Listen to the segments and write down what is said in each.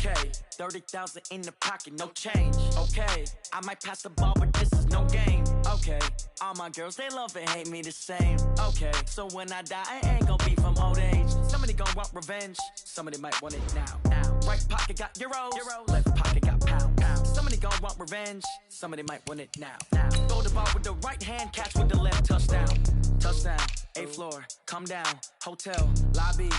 Okay, 30,000 in the pocket, no change. Okay, I might pass the ball, but this is no game. Okay, all my girls, they love and hate me the same. Okay, so when I die, I ain't gonna be from old age. Somebody gon' want revenge, somebody might want it now. Right pocket got euros, left pocket got pounds. Somebody gon' want revenge, somebody might want it now. Throw the ball with the right hand, catch with the left, touchdown. Touchdown, 8th floor, come down, hotel, lobby.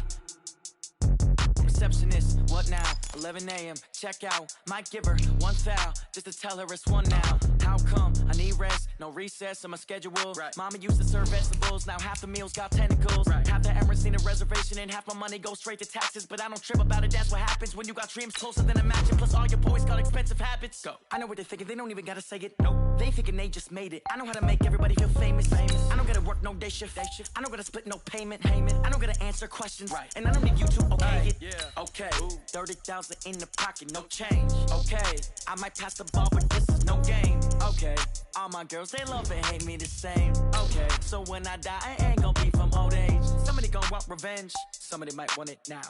Receptionist, what now? 11 a.m. check out. Might give her one foul just to tell her it's one now. How come? I need rest, no recess in my schedule. Right. Mama used to serve vegetables, now half the meals got tentacles. Right. Half the Emirates need a reservation and half my money goes straight to taxes. But I don't trip about it, that's what happens when you got dreams closer than a matching. Plus all your boys got expensive habits. Go. I know what they're thinking, they don't even gotta say it. Nope. They thinking they just made it. I know how to make everybody feel famous. I don't gotta work no day shift. I don't gotta split no payment. I don't gotta answer questions. Right. And I don't need you to okay it. Yeah. Okay, 30,000 in the pocket, no change. Okay, I might pass the ball, but this is no game. Okay, all my girls, they love and hate me the same. Okay, so when I die, I ain't gonna be from old age. Somebody gon' want revenge, somebody might want it now.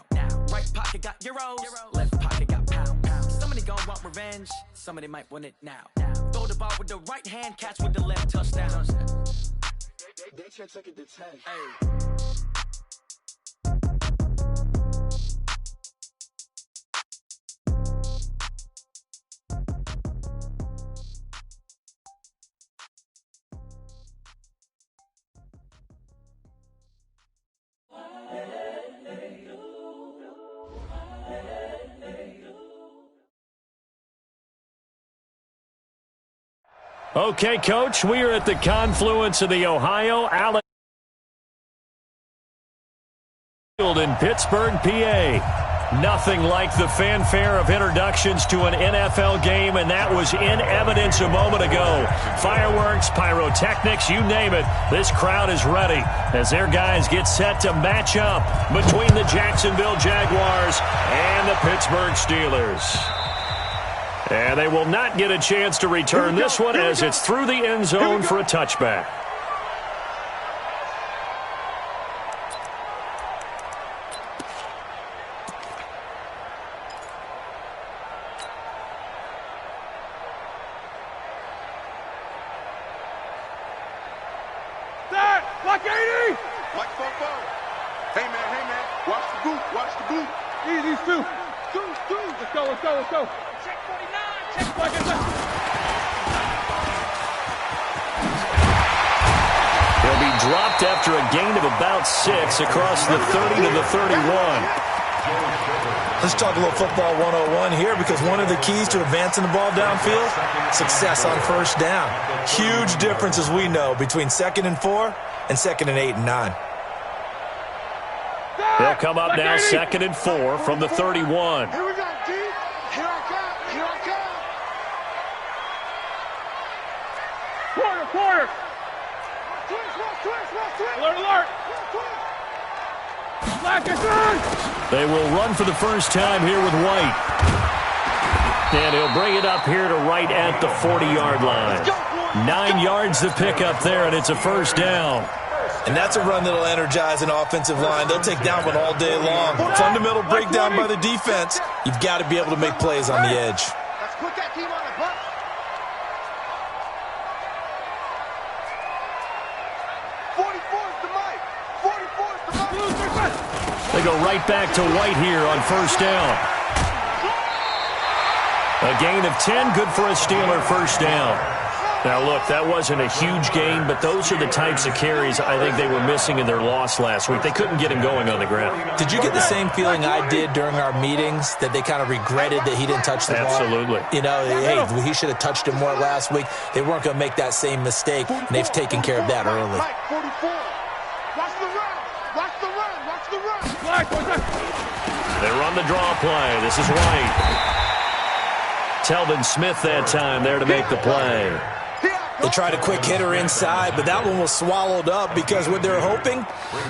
Right pocket got euros, left pocket got pounds. Somebody gon' want revenge, somebody might want it now. Throw the ball with the right hand, catch with the left, touchdown. They check it to 10. Hey. Okay, Coach, we are at the confluence of the Ohio Allen Field in Pittsburgh, PA. Nothing like the fanfare of introductions to an NFL game, and that was in evidence a moment ago. Fireworks, pyrotechnics, you name it. This crowd is ready as their guys get set to match up between the Jacksonville Jaguars and the Pittsburgh Steelers. And they will not get a chance to return this one as it's through the end zone for a touchback. Block 80! Mike Fofo. Hey, man. Watch the boot. Easy, two. Let's go. Check 49. He'll be dropped after a gain of about 6 across the 30 to the 31. Let's talk a little football 101 here, because one of the keys to advancing the ball downfield, success on first down. Huge difference, as we know, between 2nd and 4 and 2nd and 8 and 9. They'll come up now 2nd and 4 from the 31. Here we go, D. Here I come. Quarter. Twist. Alert. They will run for the first time here with White. And he'll bring it up here to right at the 40-yard line. 9 yards to pick up there, and it's a first down. And that's a run that'll energize an offensive line. They'll take that one all day long. Fundamental breakdown by the defense. You've got to be able to make plays on the edge. Let's put that team on the bus. 44's the mic. They go right back to White here on first down. A gain of 10, good for a Steeler first down. Now, look, that wasn't a huge gain, but those are the types of carries I think they were missing in their loss last week. They couldn't get him going on the ground. Did you get the same feeling I did during our meetings, that they kind of regretted that he didn't touch the ball? Absolutely. You know, hey, he should have touched it more last week. They weren't going to make that same mistake, and they've taken care of that early. They run the draw play. This is White. Telvin Smith that time there to make the play. They tried a quick hitter inside, but that one was swallowed up, because what they're hoping,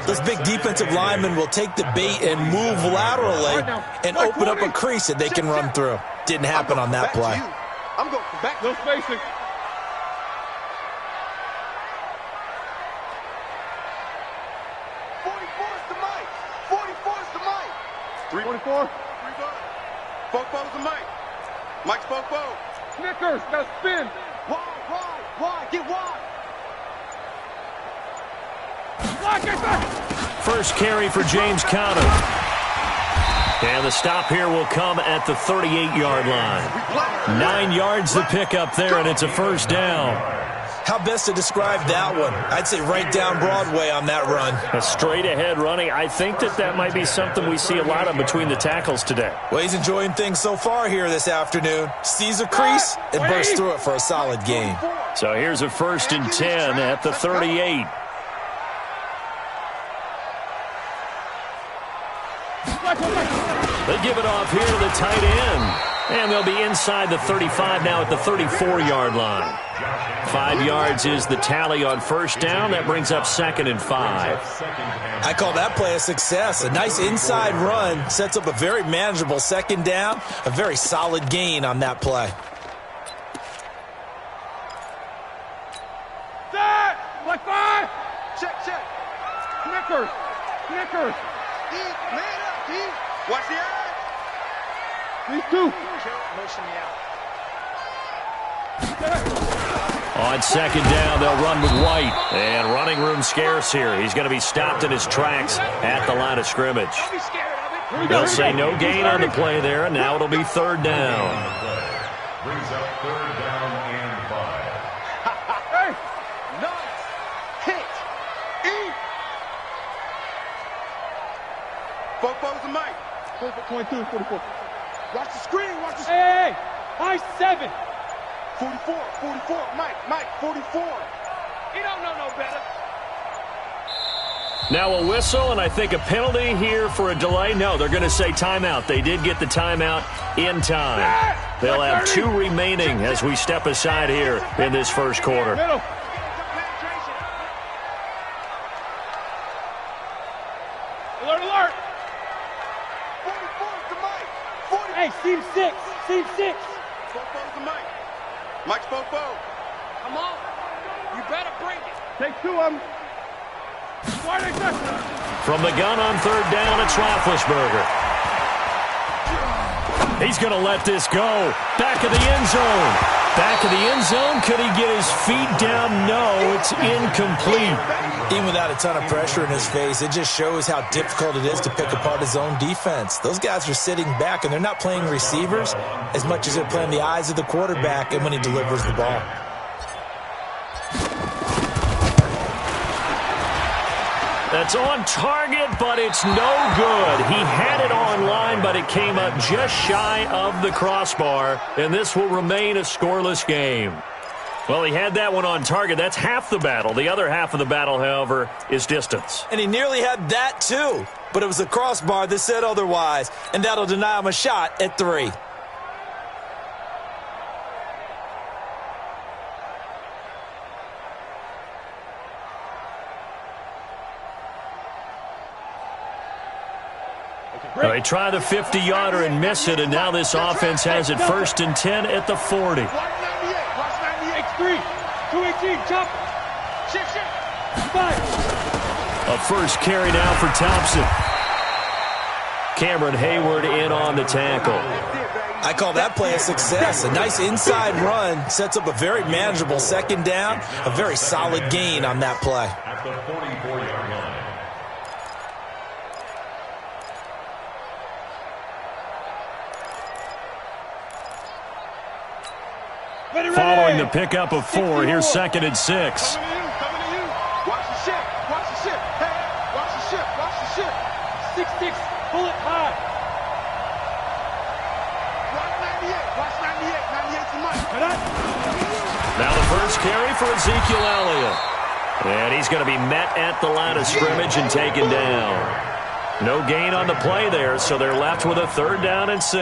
those big defensive linemen will take the bait and move laterally and open up a crease that they can run through. Didn't happen on that play. I'm going back. No spacing. Fofo's the Mike. Mike's Fofo. Snickers, now spin. Wide, get wide. First carry for James Conner. And the stop here will come at the 38-yard line. 9 yards to pick up there, and it's a first down. How best to describe that one? I'd say right down Broadway on that run. A straight-ahead running. I think that might be something we see a lot of between the tackles today. Well, he's enjoying things so far here this afternoon. Sees a crease and bursts through it for a solid gain. So here's a 1st and 10 at the 38. They give it off here to the tight end. And they'll be inside the 35 now at the 34-yard line. 5 yards is the tally on first down. That brings up 2nd and 5. I call that play a success. A nice inside run sets up a very manageable 2nd down. A very solid gain on that play. Set! Like 5! Check. Snickers. Deep, man up, deep. Watch the eye. These two. Motion me out. On 2nd down, they'll run with White. And running room scarce here. He's going to be stopped in his tracks at the line of scrimmage. Don't be scared of it. They'll say no gain on the play there, and now it'll be 3rd down. Brings up 3rd down and 5. Hey, nice hit. Eat. Fofo's the Mike. 22, 44. Watch the screen. Hey, high 7. 44, Mike, 44. He don't know no better. Now a whistle, and I think a penalty here for a delay. No, they're going to say timeout. They did get the timeout in time. They'll have 2 remaining as we step aside here in this first quarter. Middle. Alert. 44 to Mike. 40. Hey, seam 6. Fofo's the Mike. Mike's Fofo. Come on. You better bring it. Take 2 of them. From the gun on 3rd down, it's Roethlisberger. He's going to let this go. Back of the end zone. Could he get his feet down? No, it's incomplete. Even without a ton of pressure in his face, it just shows how difficult it is to pick apart his own defense. Those guys are sitting back, and they're not playing receivers as much as they're playing the eyes of the quarterback and when he delivers the ball. That's on target, but it's no good. He had it on line, but it came up just shy of the crossbar, and this will remain a scoreless game. Well, he had that one on target. That's half the battle. The other half of the battle, however, is distance. And he nearly had that, too. But it was the crossbar that said otherwise, and that'll deny him a shot at 3. They try the 50-yarder and miss it, and now this offense has it 1st and 10 at the 40. Watch 98. Watch 98. 3. 218. Jump. Shift. 5. A first carry now for Thompson. Cameron Hayward in on the tackle. I call that play a success. A nice inside run sets up a very manageable 2nd down. A very solid gain on that play. At the 44-yard line. Following the pickup of 4, here's 2nd and 6. Coming to you. Watch the ship. Hey, watch the ship. 6-6. Pull it high. Watch 98. 98 to Mike. Now the first carry for Ezekiel Elliott. And he's going to be met at the line of scrimmage and taken down. No gain on the play there, so they're left with a 3rd down and 6.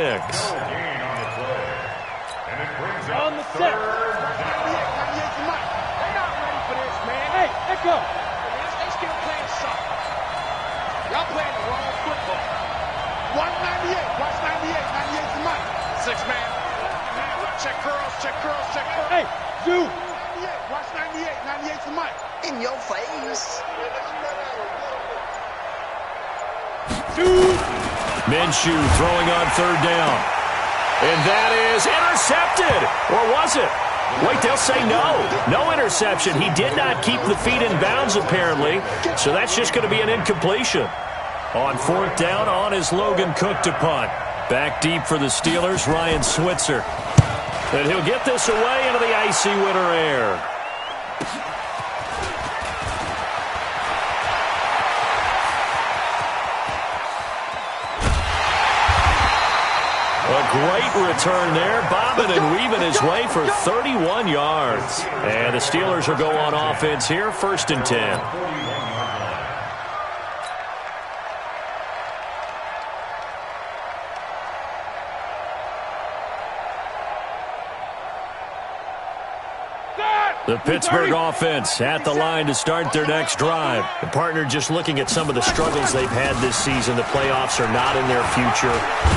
On the set. 98 to Mike. They're not ready for this, man. Hey, echo. They still playing soccer. Y'all playing the wrong football. Watch 98. Watch 98. 98 to Mike. 6 man. Check curls. Hey, Zoo. 98. Watch 98. 98 to Mike. In your face. Zoo. Minshew throwing on 3rd down. And that is intercepted. Or was it? Wait, they'll say no. No interception. He did not keep the feet in bounds, apparently. So that's just going to be an incompletion. On fourth down, on is Logan Cook to punt. Back deep for the Steelers, Ryan Switzer. And he'll get this away into the icy winter air. A great return there, bobbing and weaving his way for 31 yards. And the Steelers will go on offense here, 1st and 10. The Pittsburgh offense at the line to start their next drive. The partner just looking at some of the struggles they've had this season. The playoffs are not in their future.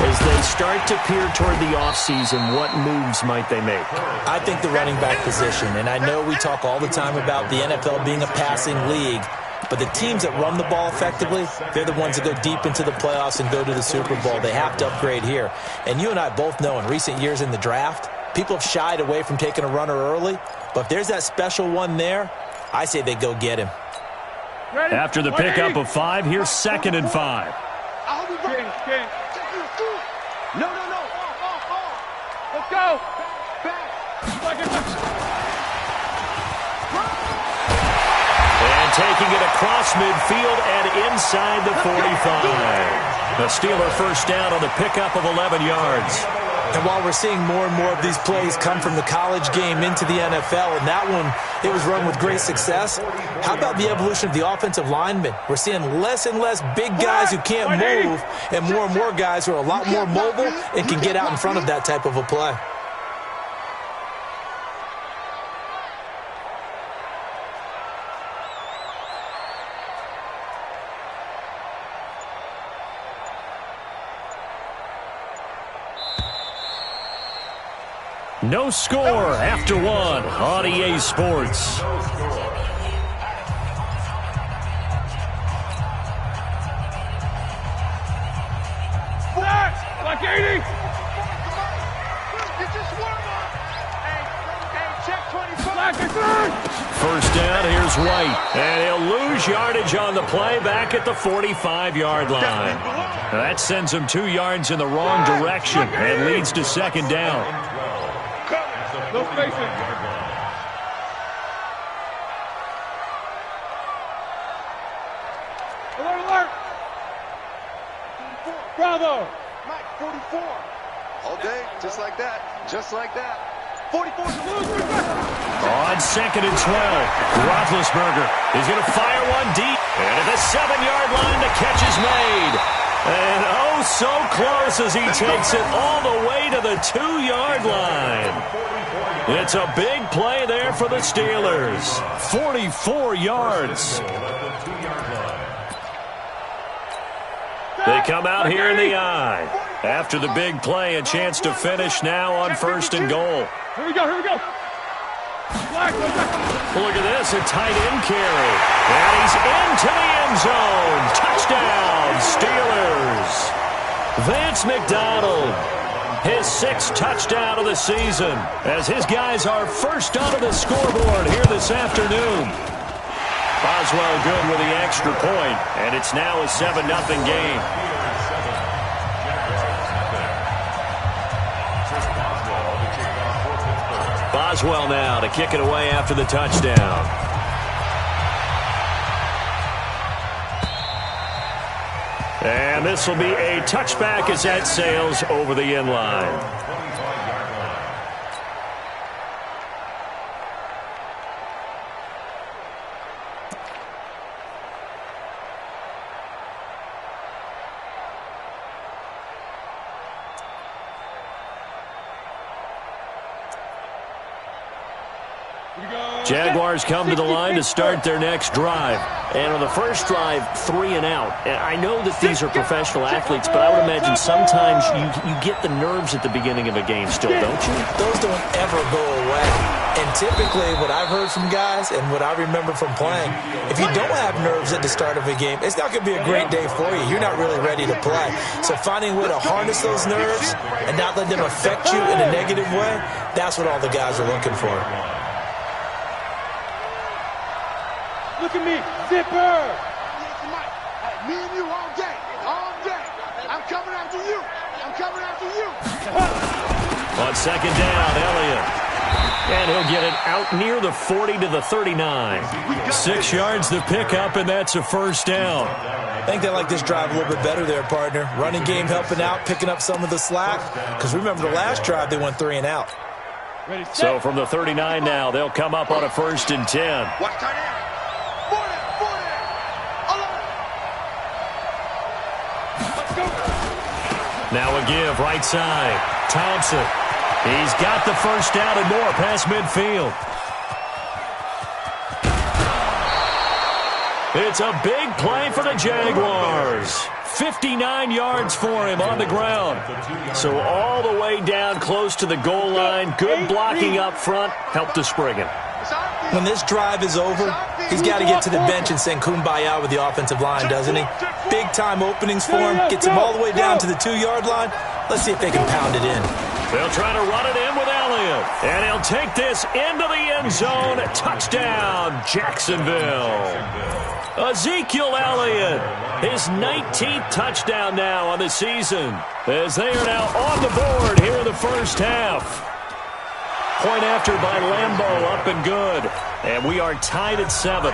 As they start to peer toward the offseason, what moves might they make? I think the running back position, and I know we talk all the time about the NFL being a passing league, but the teams that run the ball effectively, they're the ones that go deep into the playoffs and go to the Super Bowl. They have to upgrade here. And you and I both know in recent years in the draft, people have shied away from taking a runner early. But if there's that special one there, I say they go get him. After the pickup of 5, here's 2nd and 5. King. No. Let's go. And taking it across midfield and inside the 45. The Steeler first down on the pickup of 11 yards. And while we're seeing more and more of these plays come from the college game into the NFL, and that one, it was run with great success, how about the evolution of the offensive linemen? We're seeing less and less big guys who can't move and more guys who are a lot more mobile and can get out in front of that type of a play. No score after 1 on EA Sports. Like 80. First down, here's White. And he'll lose yardage on the play back at the 45-yard line. Now that sends him 2 yards in the wrong direction and leads to 2nd down. No spacing. Alert. Bravo. Mike, 44. All day, just like that. 44. On 2nd and 12, Roethlisberger is going to fire one deep. And at the 7-yard line, the catch is made. And oh, so close as he takes it all the way to the 2-yard line. It's a big play there for the Steelers. 44 yards. They come out here in the eye. After the big play, a chance to finish now on 1st and goal. Here we go. Look at this, a tight end carry. And he's into the end zone. Touchdown, Steelers. Vance McDonald, his 6th touchdown of the season, as his guys are first onto the scoreboard here this afternoon. Boswell good with the extra point, and it's now a 7-0 game. Boswell now to kick it away after the touchdown. And this will be a touchback as that sails over the end line. Jaguars come to the line to start their next drive. And on the first drive, 3 and out. And I know that these are professional athletes, but I would imagine sometimes you get the nerves at the beginning of a game still, don't you? Those don't ever go away. And typically what I've heard from guys and what I remember from playing, if you don't have nerves at the start of a game, it's not going to be a great day for you. You're not really ready to play. So finding a way to harness those nerves and not let them affect you in a negative way, that's what all the guys are looking for. Look at me, Zipper! Me and you all day. I'm coming after you. On second down, Elliott. And he'll get it out near the 40 to the 39. 6 yards to pick up, and that's a first down. I think they like this drive a little bit better there, partner. Running game helping out, picking up some of the slack. Because remember the last drive, they went 3 and out. So from the 39 now, they'll come up on a 1st and 10. Watch tight end. 40. Now a give, right side. Thompson. He's got the first down and more past midfield. It's a big play for the Jaguars. 59 yards for him on the ground. So all the way down close to the goal line. Good blocking up front. Helped to spring him. When this drive is over, he's got to get to the bench and sing Kumbaya with the offensive line, doesn't he? Big-time openings for him. Gets him all the way down to the 2-yard line. Let's see if they can pound it in. They'll try to run it in with Elliott. And he'll take this into the end zone. Touchdown, Jacksonville. Ezekiel Elliott, his 19th touchdown now on the season, as they are now on the board here in the first half. Point after by Lambeau, up and good. And we are tied at 7.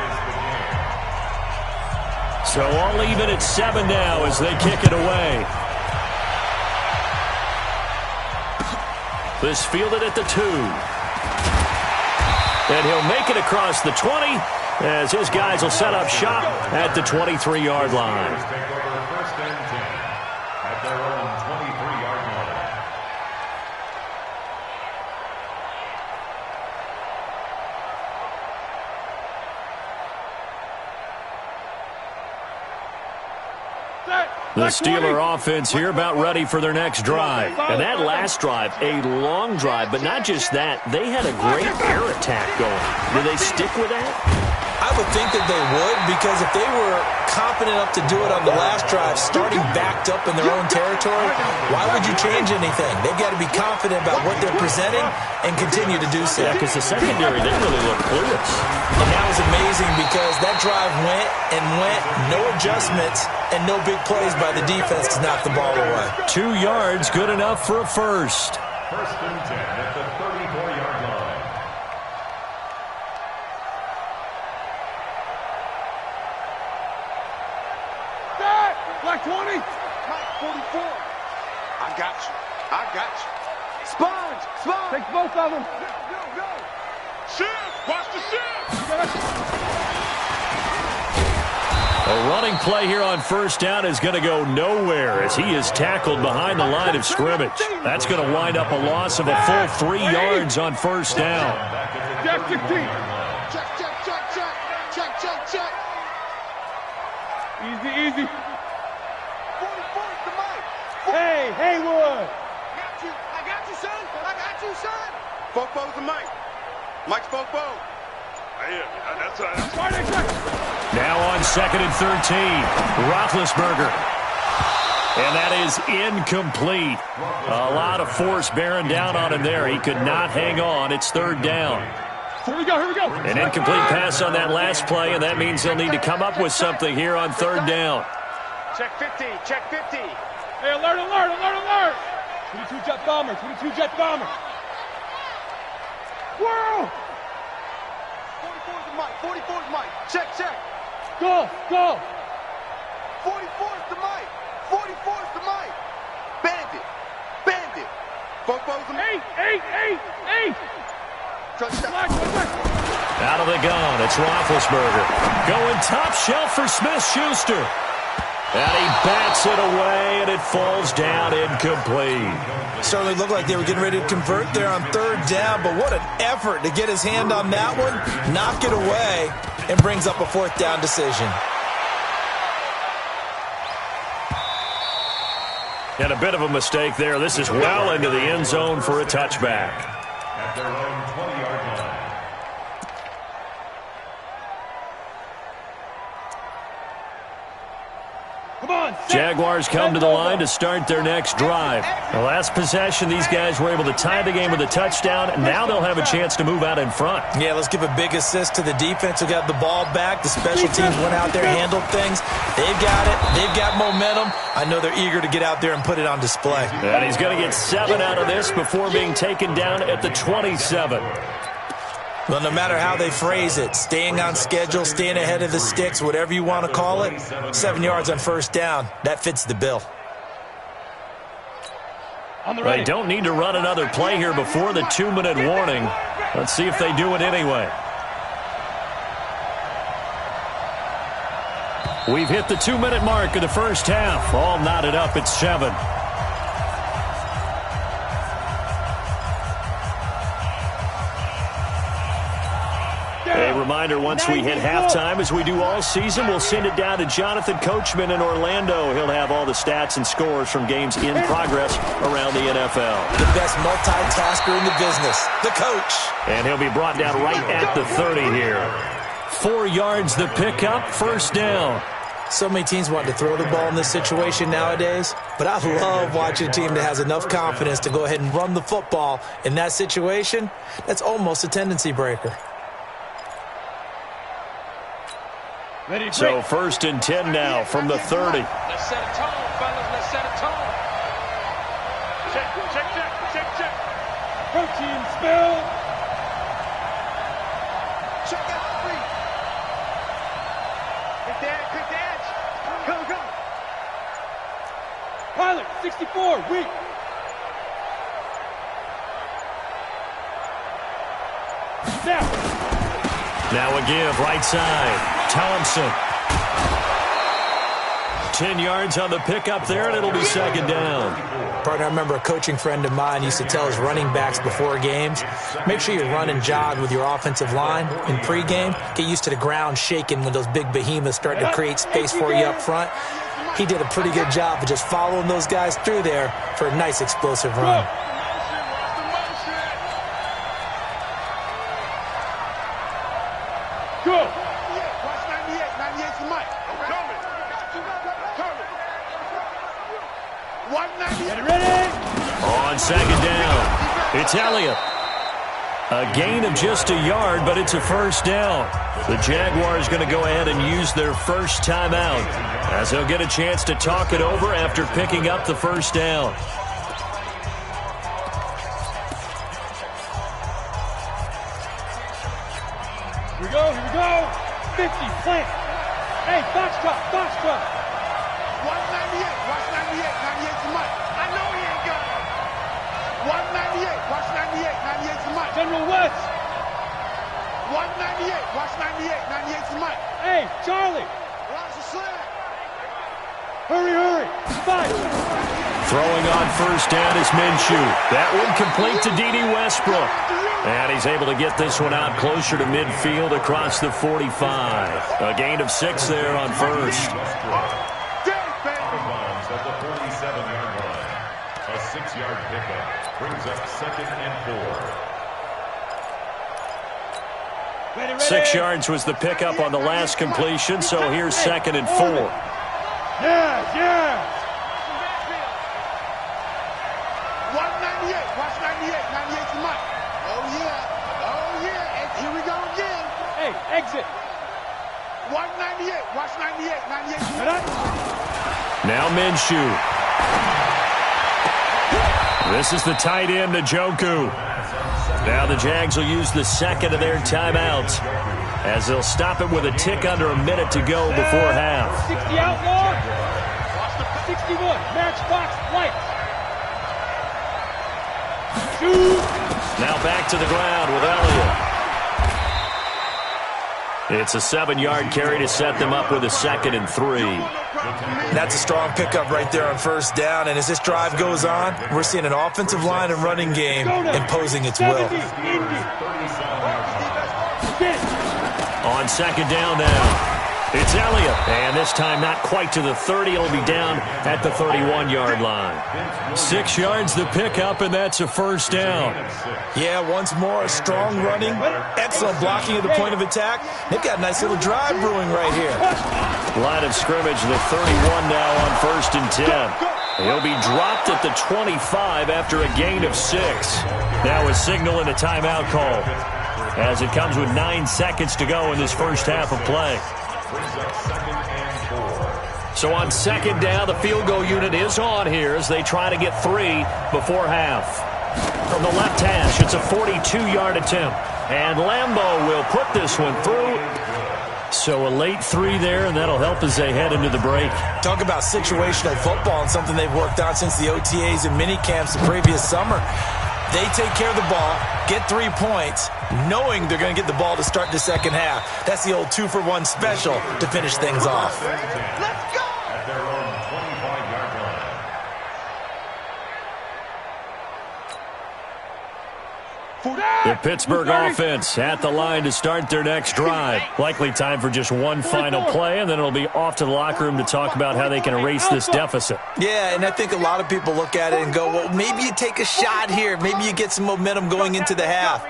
So all even at 7 now as they kick it away. This fielded at the 2. And he'll make it across the 20 as his guys will set up shop at the 23-yard line. Take over 1st and 10 at their own 23-yard line. The Steeler offense here about ready for their next drive. And that last drive, a long drive, but not just that. They had a great air attack going. Do they stick with that? I would think that they would, because if they were confident enough to do it on the last drive, starting backed up in their own territory, why would you change anything? They've got to be confident about what they're presenting and continue to do so. Yeah, because the secondary didn't really look clueless. And that was amazing because that drive went and went, no adjustments, and no big plays by the defense to knock the ball away. 2 yards, good enough for a first. 1st and 10 at the 34-yard line. Black 20. Mike, 44. I got you. Sponge. Take both of them. Go. Shift. Watch the shift. A running play here on first down is going to go nowhere as he is tackled behind the line of scrimmage. That's going to wind up a loss of a full 3 yards on first down. Check 16. Check. Easy. 44's the Mike. Hey, Haywood. I got you, son. Fofo's the Mike. Mike's Fofo. Yeah, that's right. Now on 2nd and 13, Roethlisberger. And that is incomplete. A lot of force bearing down on him there. He could not hang on. It's 3rd down. Here we go. An incomplete pass on that last play, and that means they'll need to come up with something here on 3rd down. Check 50. Hey, alert. 22 jet bomber. Whoa! 44's the Mike. Check. Go. 44's the Mike. Bandit. Fofo's the Mike. 8. Touchdown. Out of the gun, it's Roethlisberger. Going top shelf for Smith-Schuster. And he bats it away, and it falls down incomplete. Certainly looked like they were getting ready to convert there on 3rd down, but what an effort to get his hand on that one, knock it away, and brings up a 4th down decision. And a bit of a mistake there. This is well into the end zone for a touchback. At their own 20-yard line. Jaguars come to the line to start their next drive. The last possession, these guys were able to tie the game with a touchdown, and now they'll have a chance to move out in front. Yeah, let's give a big assist to the defense who got the ball back. The special teams went out there, handled things. They've got it. They've got momentum. I know they're eager to get out there and put it on display. And he's going to get 7 out of this before being taken down at the 27. Well, no matter how they phrase it, staying on schedule, staying ahead of the sticks, whatever you want to call it, 7 yards on first down, that fits the bill. They don't need to run another play here before the 2-minute warning. Let's see if they do it anyway. We've hit the 2-minute mark of the first half. All knotted up at 7. A reminder, once we hit halftime, as we do all season, we'll send it down to Jonathan Coachman in Orlando. He'll have all the stats and scores from games in progress around the NFL. The best multitasker in the business, the coach. And he'll be brought down right at the 30 here. 4 yards the pickup, first down. So many teams want to throw the ball in this situation nowadays, but I love watching a team that has enough confidence to go ahead and run the football. In that situation, that's almost a tendency breaker. So 1st and 10 now from the 30. Let's set a tone, fellas. Let's set a tone. Check. Protein spill. Check out 3. Quick edge. Go. Pilot, 64, weak. Now a give, right side. Thompson. 10 yards on the pickup there, and it'll be second down. Partner, I remember a coaching friend of mine used to tell his running backs before games, make sure you run and jog with your offensive line in pregame. Get used to the ground shaking when those big behemoths start to create space for you up front. He did a pretty good job of just following those guys through there for a nice explosive run. Go. On second down, it's Elliott. A gain of just a yard, but it's a first down. The Jaguars going to go ahead and use their first timeout, as they'll get a chance to talk it over after picking up the first down. Here we go. 50, plant. Hey, box truck. 198. Watch 98. 98's Mike. I know he ain't got it. 198. Watch 98. 98's Mike. General West. 198. Watch 98. 98's Mike. Hey, Charlie. Watch the slack. Hurry. 5. Throwing on first down is Minshew. That one complete to D.D. Westbrook. And he's able to get this one out closer to midfield across the 45. A gain of 6 there on first. At the 47-yard line. A 6-yard pickup brings up 2nd and 4. 6 yards was the pickup on the last completion, so here's 2nd and 4. Yeah. 198. Watch 98. 98's Mike. Oh, yeah. And here we go again. Hey, exit. 198. Watch 98. 98's Mike. Now Minshew. This is the tight end, Njoku. Now the Jags will use the second of their timeouts, as they'll stop it with a tick under a minute to go before half. 60 outlaw. 61, matchbox light. Shoot. Now back to the ground with Elliott. It's a 7-yard carry to set them up with a 2nd and 3. That's a strong pickup right there on first down, and as this drive goes on, we're seeing an offensive line and running game imposing its will. On second down now. It's Elliott, and this time not quite to the 30. It'll be down at the 31-yard line. 6 yards the pickup, and that's a first down. Yeah, once more, strong running, excellent blocking at the point of attack. They've got a nice little drive brewing right here. Line of scrimmage, the 31 now on 1st and 10. He'll be dropped at the 25 after a gain of 6. Now a signal and a timeout call, as it comes with 9 seconds to go in this first half of play. So on 2nd down, the field goal unit is on here as they try to get 3 before half. From the left hash, it's a 42-yard attempt. And Lambeau will put this one through. So a late 3 there, and that'll help as they head into the break. Talk about situational football and something they've worked on since the OTAs and mini camps the previous summer. They take care of the ball, get 3 points, knowing they're going to get the ball to start the second half. That's the old 2-for-1 special to finish things off. Let's go! At their own 25-yard line. The Pittsburgh offense at the line to start their next drive. Likely time for just one final play, and then it'll be off to the locker room to talk about how they can erase this deficit. Yeah, and I think a lot of people look at it and go, well, maybe you take a shot here. Maybe you get some momentum going into the half.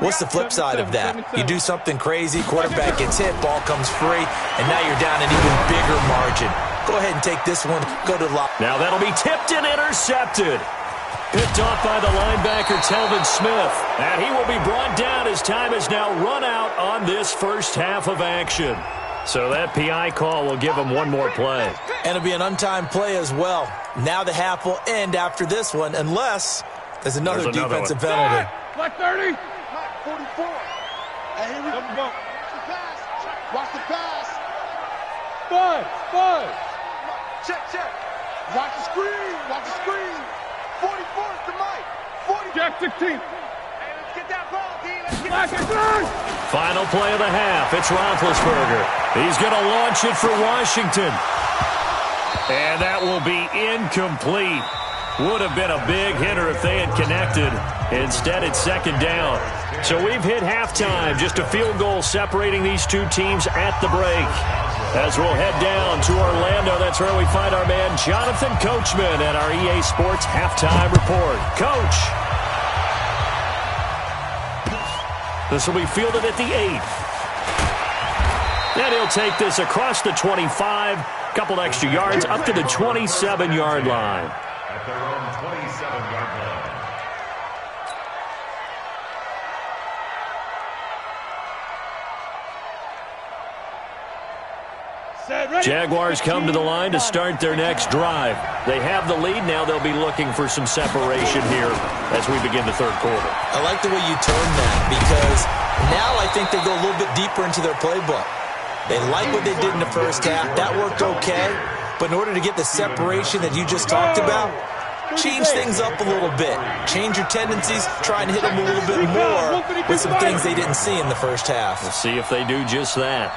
What's the flip side of that? You do something crazy, quarterback gets hit, ball comes free, and now you're down an even bigger margin. Go ahead and take this one, go to the locker. Now that'll be tipped and intercepted. Picked off by the linebacker, Telvin Smith. And he will be brought down as time has now run out on this first half of action. So that PI call will give him one more play. And it'll be an untimed play as well. Now the half will end after this one, unless there's another defensive penalty. Black 30. 44. Hey, here we go. Watch the pass. 5. Check. Watch the screen. 44 is the mic. 40. Jack 16. Hey, let's get that ball, D. Let's get Black that 16. Final play of the half. It's Roethlisberger. He's going to launch it for Washington. And that will be incomplete. Would have been a big hitter if they had connected. Instead, it's 2nd down. So we've hit halftime. Just a field goal separating these two teams at the break. As we'll head down to Orlando, that's where we find our man Jonathan Coachman at our EA Sports Halftime Report. Coach. This will be fielded at the 8th. And he'll take this across the 25. Couple extra yards up to the 27-yard line. At their own 27-yard line. Jaguars come to the line to start their next drive. They have the lead. Now they'll be looking for some separation here as we begin the 3rd quarter. I like the way you turn that, because now I think they go a little bit deeper into their playbook. They like what they did in the first half. That worked okay. But in order to get the separation that you just talked about, change things up a little bit. Change your tendencies. Try and hit them a little bit more with some things they didn't see in the first half. We'll see if they do just that.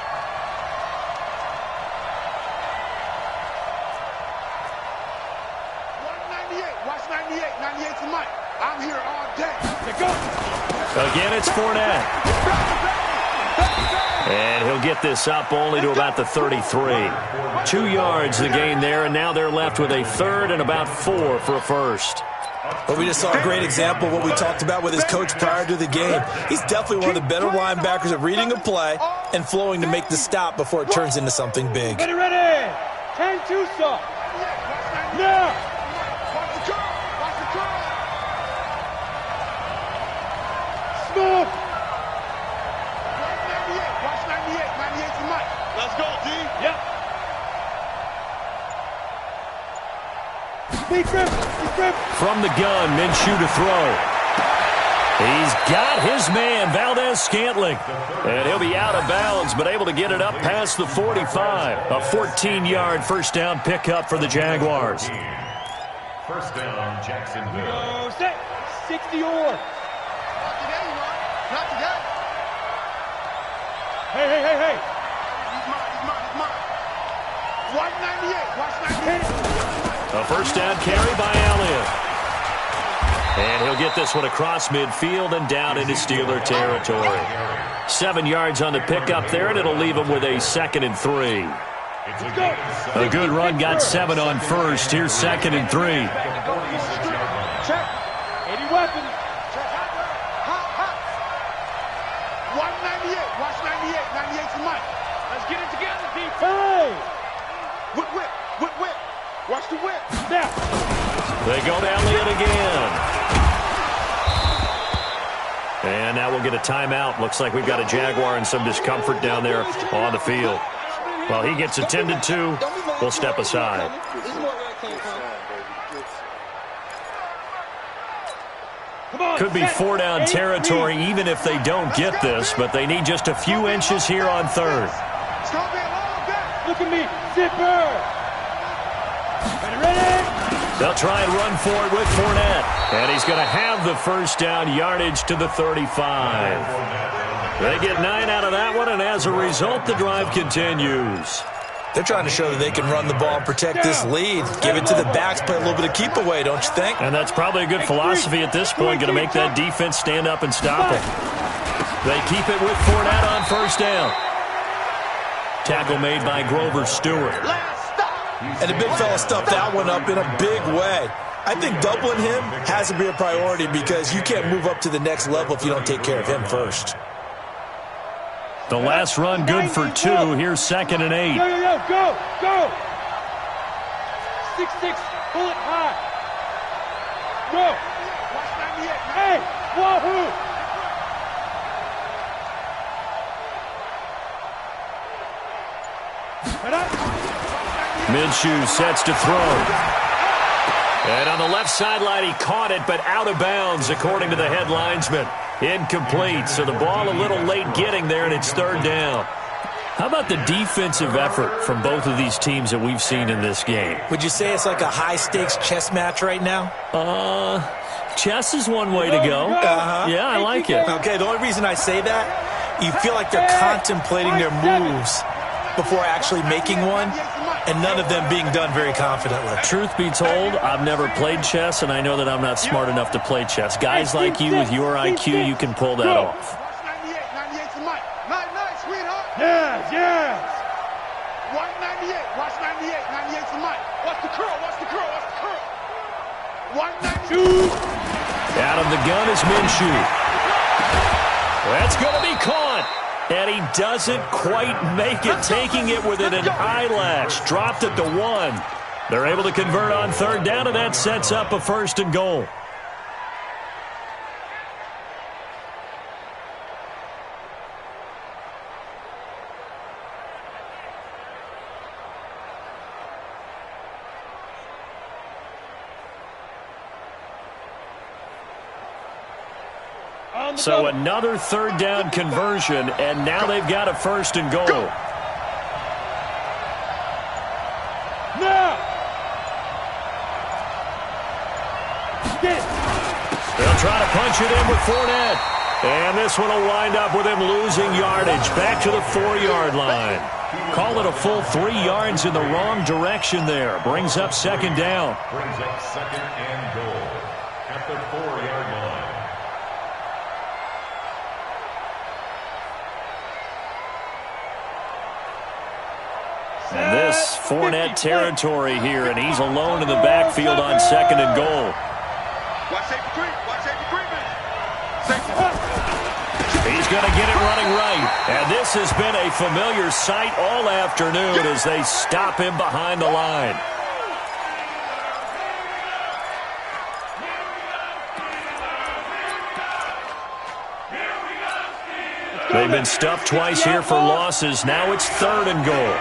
Again, it's Fournette. And he'll get this up only to about the 33. 2 yards the gain there, and now they're left with a 3rd and about 4 for a first. But we just saw a great example of what we talked about with his coach prior to the game. He's definitely one of the better linebackers at reading a play and flowing to make the stop before it turns into something big. Ready. 10-2 stop. Now. Smooth. Watch 98. 98's the mic. Let's go, D. Yep. Speed grip. From the gun, Minshew to throw. He's got his man, Valdez-Scantling. And he'll be out of bounds, but able to get it up past the 45. A 14-yard first down pickup for the Jaguars. First down, Jacksonville. Set. 60-or. Not today. Hey. He's mine. Watch 98. A first down carry by Elliott. And he'll get this one across midfield and down into Steeler territory. 7 yards on the pickup there, and it'll leave him with a 2nd and 3. A good run got 7 on first. Here's 2nd and 3. Check. 80 weapons. 198. Watch 98. 98's Mike. Let's get it together, D. Hey! Whip, whip, whip, whip. Watch the whip. Snap. They go to Elliott again. And now we'll get a timeout. Looks like we've got a Jaguar and some discomfort down there on the field. While he gets attended to, we'll step aside. Could be 4-down territory even if they don't get this, but they need just a few inches here on 3rd. Look at me. Zipper. Ready? They'll try and run for it with Fournette. And he's going to have the 1st down, yardage to the 35. They get 9 out of that one, and as a result, the drive continues. They're trying to show that they can run the ball and protect this lead. Give it to the backs, play a little bit of keep away, don't you think? And that's probably a good philosophy at this point, going to make that defense stand up and stop it. They keep it with Fournette on 1st down. Tackle made by Grover Stewart. And the big fella stuffed that one up in a big way. I think doubling him has to be a priority because you can't move up to the next level if you don't take care of him first. The last run good for 2. Here's 2nd and 8. Yo, yo, yo, go, go. 6-6, pull it high. Go. Watch 98. Hey, wahoo. Minshew sets to throw. And on the left sideline, he caught it, but out of bounds, according to the head linesman. Incomplete, so the ball a little late getting there, and it's 3rd down. How about the defensive effort from both of these teams that we've seen in this game? Would you say it's like a high-stakes chess match right now? Chess is one way to go. Yeah, I like it. Okay, the only reason I say that, you feel like they're contemplating their moves before actually making one, and none of them being done very confidently. Truth be told, I've never played chess, and I know that I'm not smart enough to play chess. Guys like you with your IQ, you can pull that off. Watch 98. 98's Mike. Night, night, sweetheart. Yes, yes. 198. Watch 98. 98's Mike. Watch the curl. Watch the curl. Watch the curl. 198. Out of the gun is Minshew. That's going to be caught. And he doesn't quite make it, taking it within an eyelash. Dropped it to 1. They're able to convert on 3rd down, and that sets up a 1st and goal. So another 3rd down conversion, and now they've got a 1st and goal. Now. They'll try to punch it in with Fournette. And this one will wind up with him losing yardage back to the 4-yard line. Call it a full 3 yards in the wrong direction there. Brings up 2nd down. Brings up 2nd and goal at the 4-yard line. And this Fournette territory here, and he's alone in the backfield on 2nd and goal. Watch safety creep. Watch safety creeping. He's going to get it running right. And this has been a familiar sight all afternoon as they stop him behind the line. They've been stuffed twice here for losses. Now it's 3rd and goal.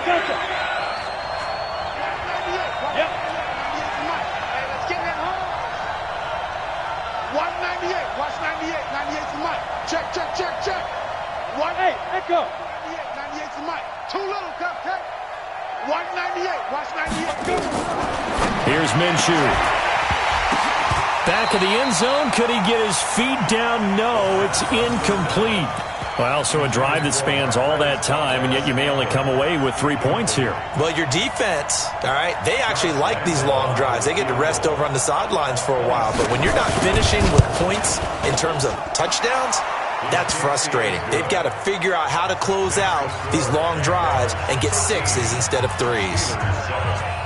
Gotcha. Yep. 198. Watch 98. 98's Mike. Check, check, check, check. Hey, echo. 98. 98's Mike. Too little, cupcake. 198. Watch 98. Here's Minshew. Back of the end zone. Could he get his feet down? No, it's incomplete. Well, so a drive that spans all that time, and yet you may only come away with 3 points here. Well, your defense, all right, they actually like these long drives. They get to rest over on the sidelines for a while. But when you're not finishing with points in terms of touchdowns, that's frustrating. They've got to figure out how to close out these long drives and get 6s instead of 3s.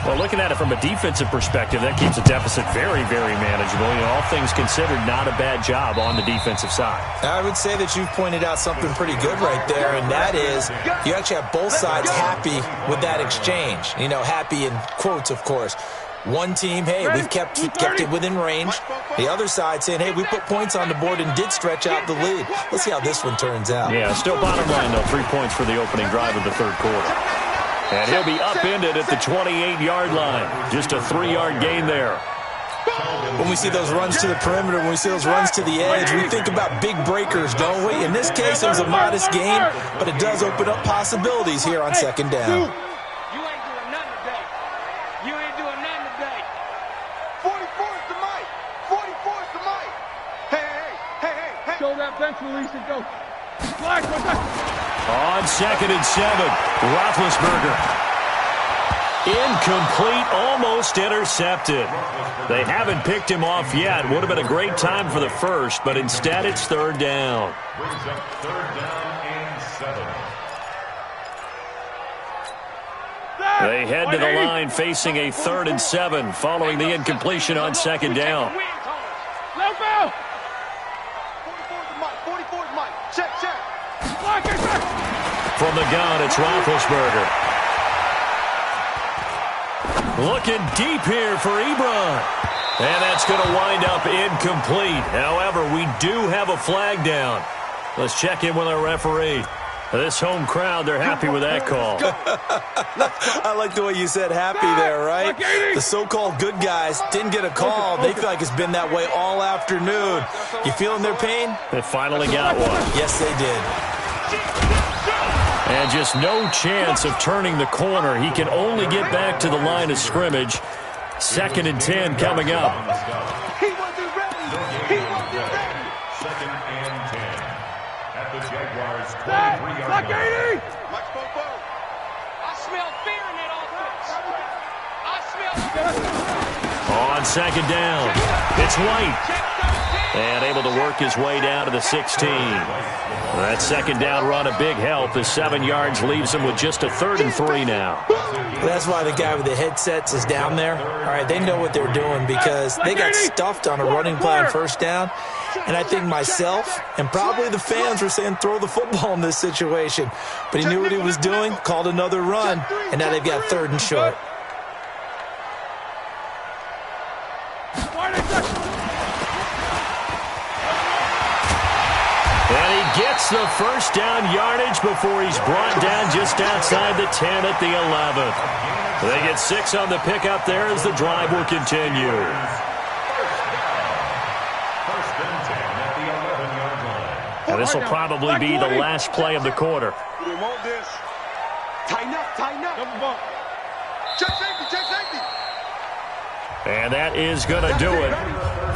Well, looking at it from a defensive perspective, that keeps a deficit very, very manageable. You know, all things considered, not a bad job on the defensive side. I would say that you've pointed out something pretty good right there, and that is you actually have both sides happy with that exchange. You know, happy in quotes, of course. One team, hey, we've kept it within range. The other side saying, hey, we put points on the board and did stretch out the lead. Let's see how this one turns out. Yeah, still bottom line, though, 3 points for the opening drive of the third quarter. And he'll be upended at the 28-yard line. Just a 3-yard gain there. When we see those runs to the perimeter, when we see those runs to the edge, we think about big breakers, don't we? In this case, it was a modest gain, but it does open up possibilities here on second down. You ain't doing nothing today. You ain't doing nothing today. 44 is the mic. 44 is the mic. Hey. Show that bench release and go. Flag, what's that? On 2nd and 7, Roethlisberger. Incomplete, almost intercepted. They haven't picked him off yet. Would have been a great time for the first, but instead it's third down. Brings up third down and 7. They head to the line facing a 3rd and 7 following the incompletion on 2nd down. Left out. 44 is the mic. 44 is the mic. Check. From the gun, it's Roethlisberger. Looking deep here for Ebron. And that's going to wind up incomplete. However, we do have a flag down. Let's check in with our referee. This home crowd, they're happy with that call. I like the way you said happy there, right? The so-called good guys didn't get a call. They feel like it's been that way all afternoon. You feeling their pain? They finally got one. Yes, they did. And just no chance of turning the corner. He can only get back to the line of scrimmage. 2nd and 10 coming up. He wasn't ready. Second and 10. At the Jaguars' 23-yard Black 80. Mike Popo. I smell fear in that offense. I smell On 2nd down, it's White. And able to work his way down to the 16. That 2nd down run a big help as 7 yards leaves him with just a 3rd and 3 now. That's why the guy with the headsets is down there. All right, they know what they're doing because they got stuffed on a running play on 1st down. And I think myself and probably the fans were saying throw the football in this situation. But he knew what he was doing, called another run, and now they've got 3rd and short. And he gets the 1st down yardage before he's brought down just outside the 10 at the 11th. They get 6 on the pickup there as the drive will continue. First and 10 at the 11-yard line. And this will probably be the last play of the quarter. They want this. Tighten up. Double bump. Check safety. And that is going to do it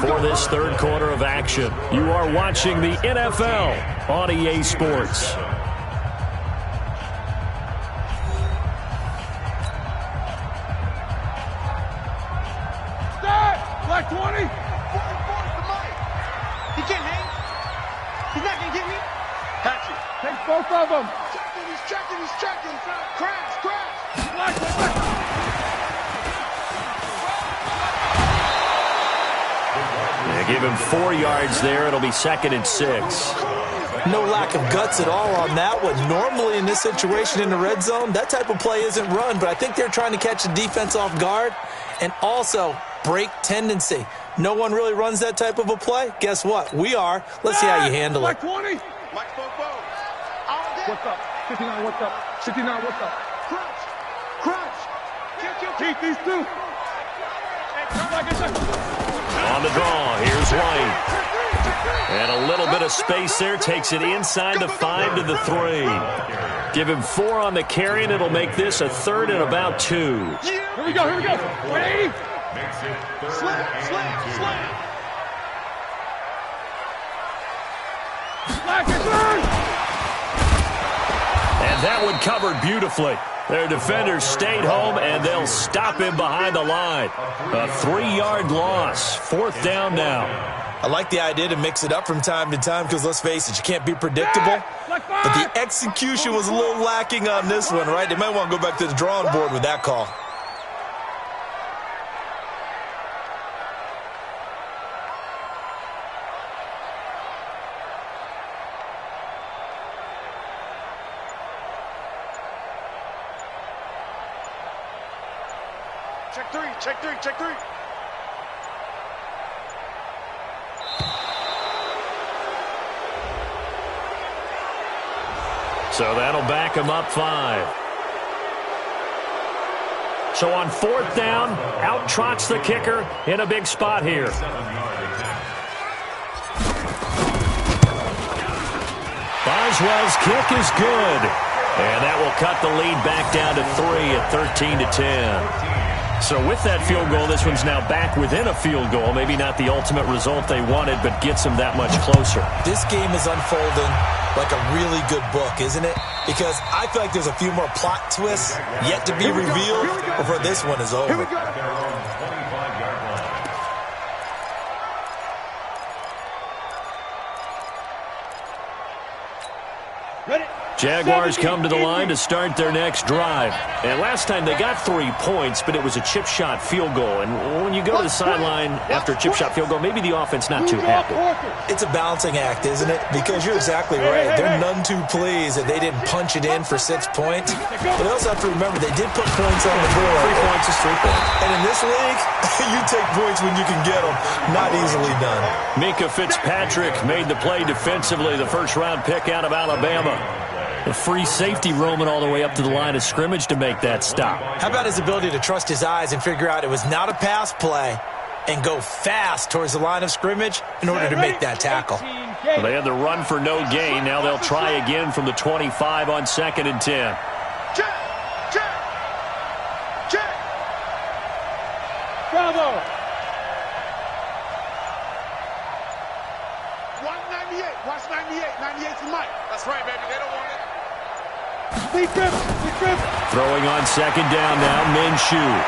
for this third quarter of action. You are watching the NFL on EA Sports. Black 20. 44 is the mic. He can't hang. He's not going to get me. Hatchet. Take both of them. He's checking. Crash. Black. Give him 4 yards there. It'll be 2nd and 6. No lack of guts at all on that one. Normally in this situation in the red zone, that type of play isn't run, but I think they're trying to catch the defense off guard and also break tendency. No one really runs that type of a play. Guess what? We are. Let's see how you handle it. Black 20. Mike Popo. What's up? 59, what's up? 59, what's up? Crunch. Keep these two. On the draw, here's White. And a little bit of space there. Takes it inside the 5 to the 3. Give him 4 on the carry, and it'll make this a 3rd and about 2. Here we go. 180. Makes it 3rd Slam. and 2. Black is on. And that one covered beautifully. Their defenders stayed home, and they'll stop him behind the line. A 3-yard loss. 4th down now. I like the idea to mix it up from time to time because, let's face it, you can't be predictable. But the execution was a little lacking on this one, right? They might want to go back to the drawing board with that call. Check three, check three, check three. So that'll back him up 5. So on 4th down, out trots the kicker in a big spot here. Boswell's kick is good. And that will cut the lead back down to 3 at 13-10. So with that field goal, this one's now back within a field goal. Maybe not the ultimate result they wanted, but gets them that much closer. This game is unfolding like a really good book, isn't it? Because I feel like there's a few more plot twists yet to be revealed before this one is over. Here we go. Jaguars come to the line to start their next drive. And last time they got 3 points, but it was a chip shot field goal. And when you go to the sideline after a chip shot field goal, maybe the offense not too happy. It's a balancing act, isn't it? Because you're exactly right. They're none too pleased that they didn't punch it in for 6 points. But they also have to remember they did put points on the board. 3 points is 3 points. And in this league, you take points when you can get them. Not easily done. Minka Fitzpatrick made the play defensively, the first-round pick out of Alabama. A free safety roaming all the way up to the line of scrimmage to make that stop. How about his ability to trust his eyes and figure out it was not a pass play and go fast towards the line of scrimmage in order to make that tackle? Well, they had the run for no gain. Now they'll try again from the 25 on 2nd and 10. Check, check, check. Bravo. 198, watch 98, 98's Mike. That's right, baby, they don't want it. Throwing on 2nd down now, Minshew.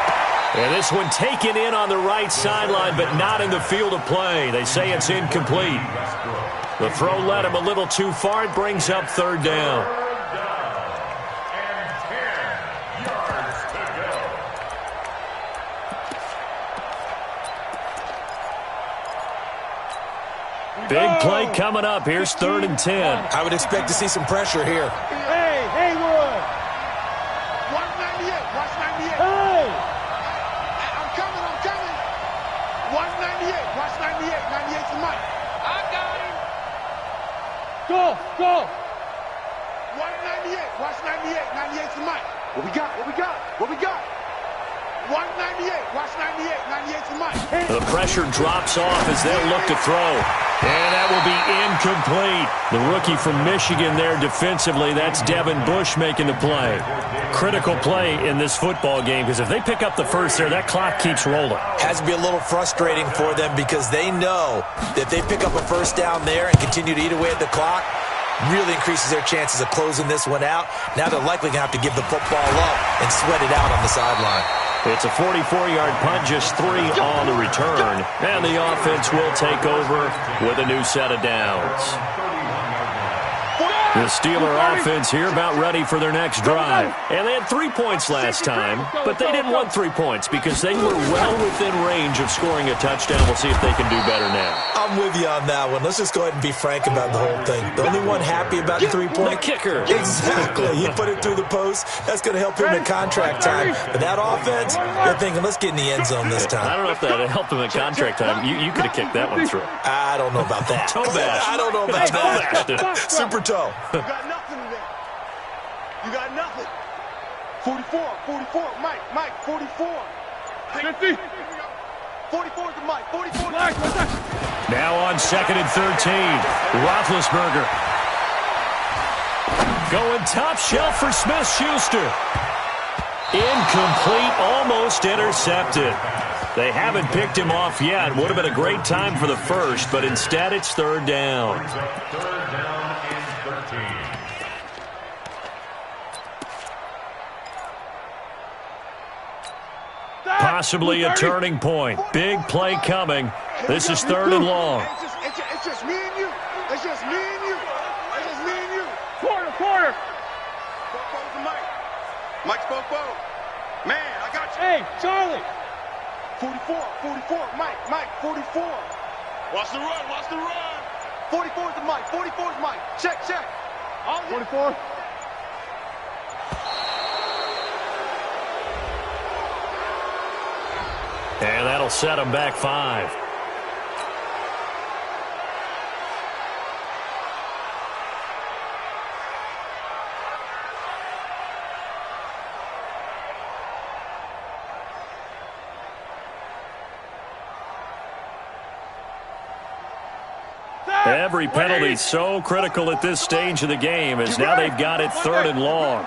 And this one taken in on the right sideline, but not in the field of play. They say it's incomplete. The throw led him a little too far. It brings up 3rd down. Big play coming up. Here's 3rd and 10. I would expect to see some pressure here. Hey, Haywood. 198, watch 98. Hey. I'm coming. 198, watch 98, 98's Mike. I got him. Go. 198, watch 98, 98's Mike. What we got? 198, watch 98, 98's Mike. The pressure drops off as they'll look to throw. And that will be incomplete. The rookie from Michigan there defensively. That's Devin Bush making the play. Critical play in this football game because if they pick up the first there, that clock keeps rolling. Has to be a little frustrating for them because they know that if they pick up a first down there and continue to eat away at the clock, really increases their chances of closing this one out. Now they're likely going to have to give the football up and sweat it out on the sideline. It's a 44-yard punt, just 3 on the return. And the offense will take over with a new set of downs. The Steeler offense here about ready for their next drive. And they had 3 points last time, but they didn't want 3 points because they were well within range of scoring a touchdown. We'll see if they can do better now. I'm with you on that one. Let's just go ahead and be frank about the whole thing. The only one happy about the 3-point? The kicker. Exactly. He put it through the post. That's going to help him in contract time. But that offense, they're thinking, let's get in the end zone this time. I don't know if that helped him in contract time. You could have kicked that one through. I don't know about that. Toe bash. I don't know about that. Toe bashed. Super toe. You got nothing today. You got nothing. 44, Mike, 44. 50. 44 to Mike, 44. Now on 2nd and 13, Roethlisberger. Going top shelf for Smith-Schuster. Incomplete, almost intercepted. They haven't picked him off yet. Would have been a great time for the first, but instead it's 3rd down. 3rd down and 13. Possibly a turning point. Big play coming. This is 3rd and long. It's just me and you. It's just me and you. It's just me and you. Quarter. Bo's the Mike. Mike's Bobo. Man, I got you. Hey, Charlie. 44. Mike, 44. Watch the run. 44 is the Mike. 44 is Mike. Check. 44. And that'll set him back 5. Every penalty so critical at this stage of the game, as now they've got it 3rd and long.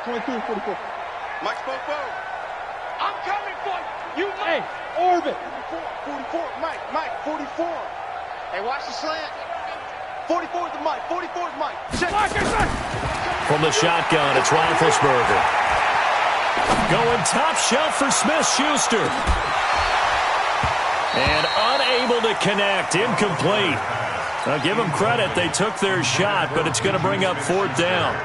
22, 44. Mike's Bobo. I'm coming for you. Hey, orbit. 44. Mike, 44. Hey, watch the slant. 44 is the Mike. 44 is Mike. Check. From the shotgun, it's Roethlisberger. Going top shelf for Smith-Schuster. And unable to connect. Incomplete. Now, give them credit. They took their shot, but it's going to bring up 4th down.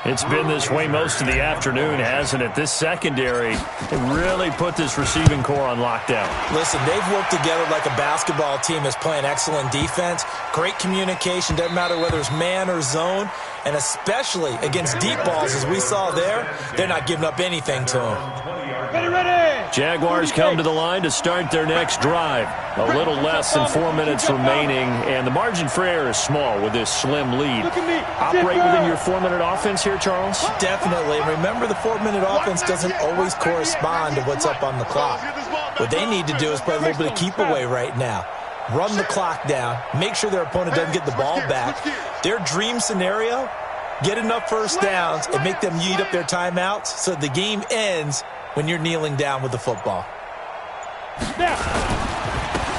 It's been this way most of the afternoon, hasn't it? This secondary really put this receiving core on lockdown. Listen, they've worked together like a basketball team that's playing excellent defense. Great communication, doesn't matter whether it's man or zone. And especially against deep balls, as we saw there, they're not giving up anything to them. Ready. Jaguars come to the line to start their next drive. A little less than 4 minutes remaining, and the margin for error is small with this slim lead. Operate within your 4-minute offense here, Charles? Definitely. Remember, the 4-minute offense doesn't always correspond to what's up on the clock. What they need to do is play a little bit of keep away right now. Run the clock down. Make sure their opponent doesn't get the ball back. Their dream scenario, get enough first downs and make them eat up their timeouts so the game ends when you're kneeling down with the football.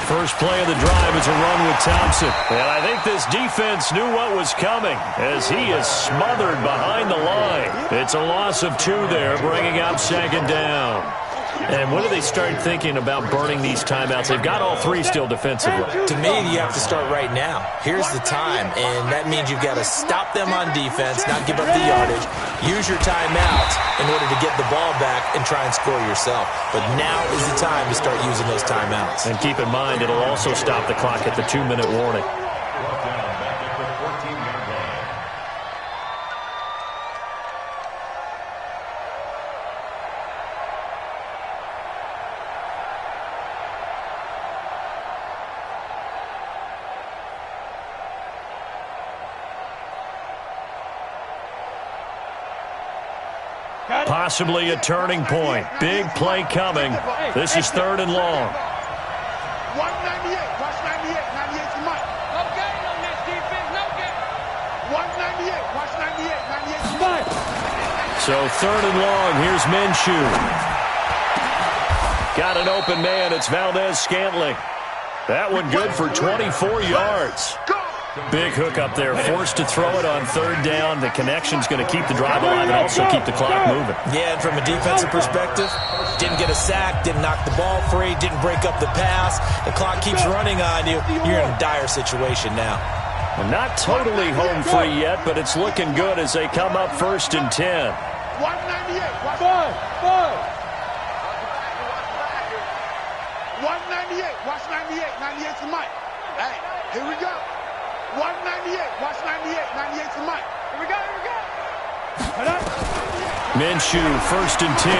First play of the drive is a run with Thompson. And I think this defense knew what was coming as he is smothered behind the line. It's a loss of 2 there, bringing up 2nd down. And when do they start thinking about burning these timeouts? They've got all 3 still defensively. To me, you have to start right now. Here's the time, and that means you've got to stop them on defense, not give up the yardage, use your timeouts in order to get the ball back and try and score yourself. But now is the time to start using those timeouts. And keep in mind, it'll also stop the clock at the 2-minute warning. Possibly a turning point. Big play coming. This is 3rd and long. 198. Watch 98. 98 to Mike. No gain on this defense. No gain. 198. Watch 98. 98 to Mike. So 3rd and long. Here's Minshew. Got an open man. It's Valdez-Scantling. That one good for 24 yards. Big hook up there, forced to throw it on 3rd down. The connection's going to keep the drive alive and also keep the clock moving. Yeah, and from a defensive perspective, didn't get a sack, didn't knock the ball free, didn't break up the pass. The clock keeps running on you. You're in a dire situation now. Well, not totally home free yet, but it's looking good as they come up 1st and 10. 198. Watch 5. 198. Watch 98. 98 to Mike. Hey, here we go. 198. Watch 98. 98 to Mike. Here we go. Minshew, 1st and 10.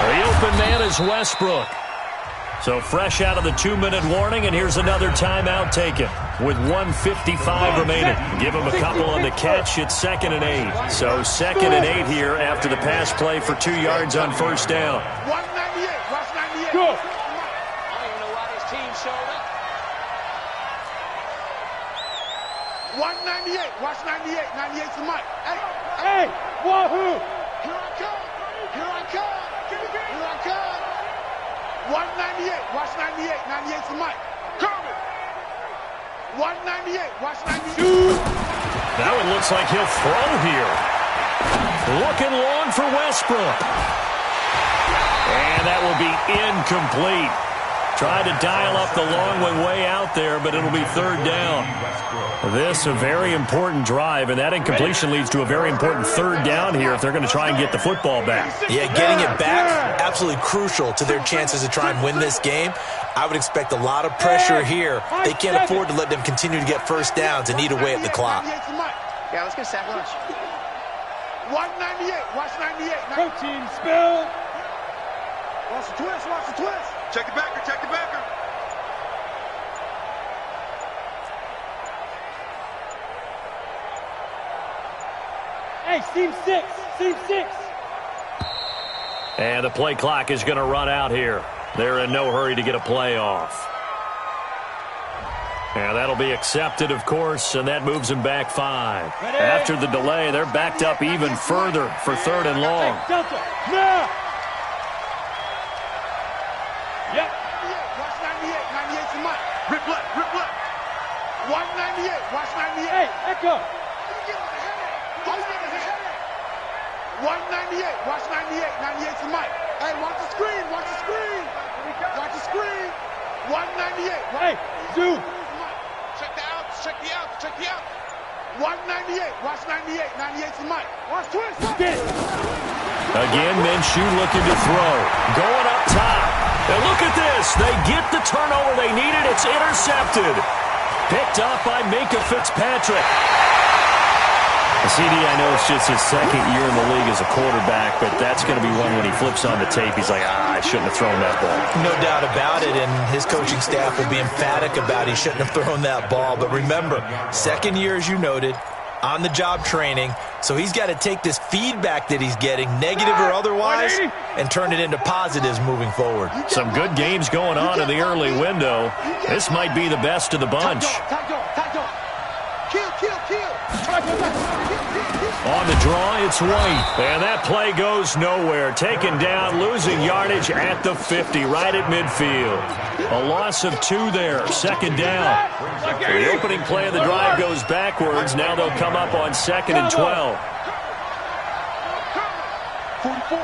The open man is Westbrook. So fresh out of the 2-minute warning, and here's another timeout taken with 1:55 remaining. Give him a couple on the catch. It's 2nd and 8. So 2nd and 8 here after the pass play for 2 yards on 1st down. 198. Watch 98. Go. I don't even know why this team showed up. 198. Watch 98. 98 to Mike. Hey, wahoo! Here I come. Here I come. Here I come. 198. Watch 98. 98 to Mike. Coming. 198. Watch 98. Now it looks like he'll throw here. Looking long for Westbrook. And that will be incomplete. Tried to dial up the long one way out there, but it'll be third down. This a very important drive, and that incompletion leads to a very important third down here if they're going to try and get the football back. Yeah, getting it back, absolutely crucial to their chances to try and win this game. I would expect a lot of pressure here. They can't afford to let them continue to get first downs and eat away at the clock. Yeah, let's get a sack lunch. 198. Watch 98. Protein spill. Watch the twist. Watch the twist. Check the backer. Check the backer. Hey, seam 6. Seam 6. And the play clock is going to run out here. They're in no hurry to get a play off. And that'll be accepted, of course, and that moves them back 5. After the delay, they're backed up even further for third and long. Hey, Delta, now. Yep. Watch 98. 98's the mic. Rip left. Rip left. Watch 98. Watch 98. Hey, Echo. 198. Watch 98. 98's the mic. Hey, watch the screen. Watch the screen. Watch the screen. 198. Hey, Zoo. Check the outs. Check the outs. Check the outs. 198. Watch 98. 98's the mic. Watch twist. Get it. Again, Minshew looking to throw. Going up top. And look at this. They get the turnover they needed. It's intercepted. Picked up by Minka Fitzpatrick. CD, I know it's just his second year in the league as a quarterback, but that's going to be one when he flips on the tape. He's like, I shouldn't have thrown that ball. No doubt about it, and his coaching staff will be emphatic about he shouldn't have thrown that ball. But remember, second year, as you noted, on-the-job training, so he's got to take this feedback that he's getting, negative or otherwise, and turn it into positives moving forward. Some good games going on in the early window. This might be the best of the bunch. On the draw, it's White. And that play goes nowhere. Taken down, losing yardage at the 50, right at midfield. A loss of 2 there, second down. The opening play of the drive goes backwards. Now they'll come up on 2nd and 12. 44,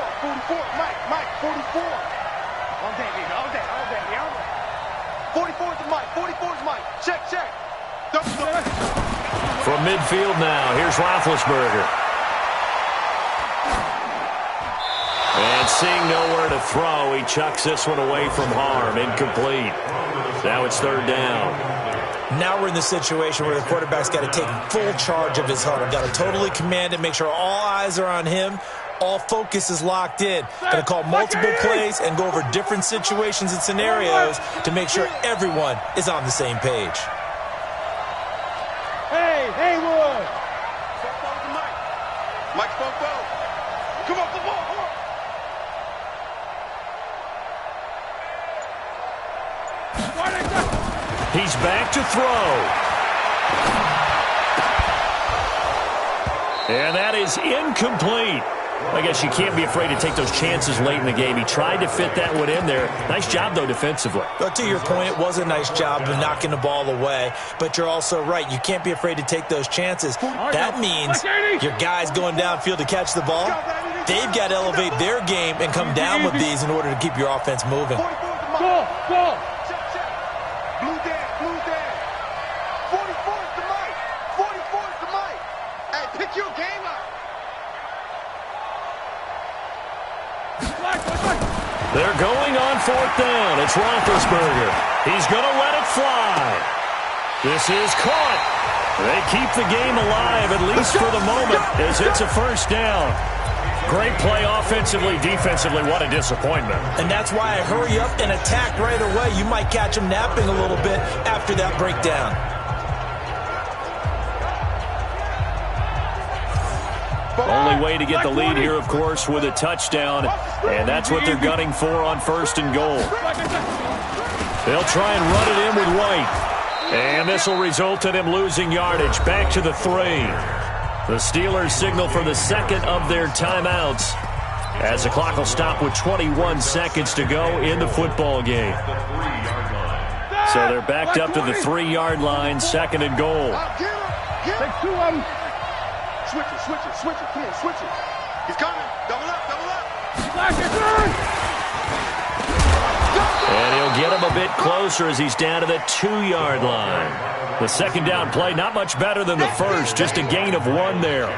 Mike, 44. All day, baby, all day. 44's the Mike, 44's Mike. Check. From midfield now, here's Roethlisberger. And seeing nowhere to throw, he chucks this one away from harm. Incomplete. Now it's third down. Now we're in the situation where the quarterback's got to take full charge of his huddle. Got to totally command it, make sure all eyes are on him. All focus is locked in. Got to call multiple plays and go over different situations and scenarios to make sure everyone is on the same page. Hey, Haywood. Mike, come on, come on. He's back to throw. And that is incomplete. I guess you can't be afraid to take those chances late in the game. He tried to fit that one in there. Nice job, though, defensively. But to your point, it was a nice job of knocking the ball away. But you're also right. You can't be afraid to take those chances. That means your guys going downfield to catch the ball, they've got to elevate their game and come down with these in order to keep your offense moving. Go. Blue dead. 44's the mic. 44's the mic. Hey, pick your game up. They're going on 4th down. It's Roethlisberger. He's going to let it fly. This is caught. They keep the game alive, at least for the moment, as it's a first down. Great play offensively, defensively. What a disappointment. And that's why I hurry up and attack right away. You might catch him napping a little bit after that breakdown. Only way to get the lead here, of course, with a touchdown, and that's what they're gunning for on 1st and goal. They'll try and run it in with White, and this will result in him losing yardage. Back to the 3. The Steelers signal for the second of their timeouts as the clock will stop with 21 seconds to go in the football game. So they're backed up to the 3-yard line, 2nd and goal. Take 2 of them. Switch it. Come on, switch it. He's coming. Double up. And he'll get him a bit closer as he's down to the 2-yard line. The second down play, not much better than the first, just a gain of 1 there. A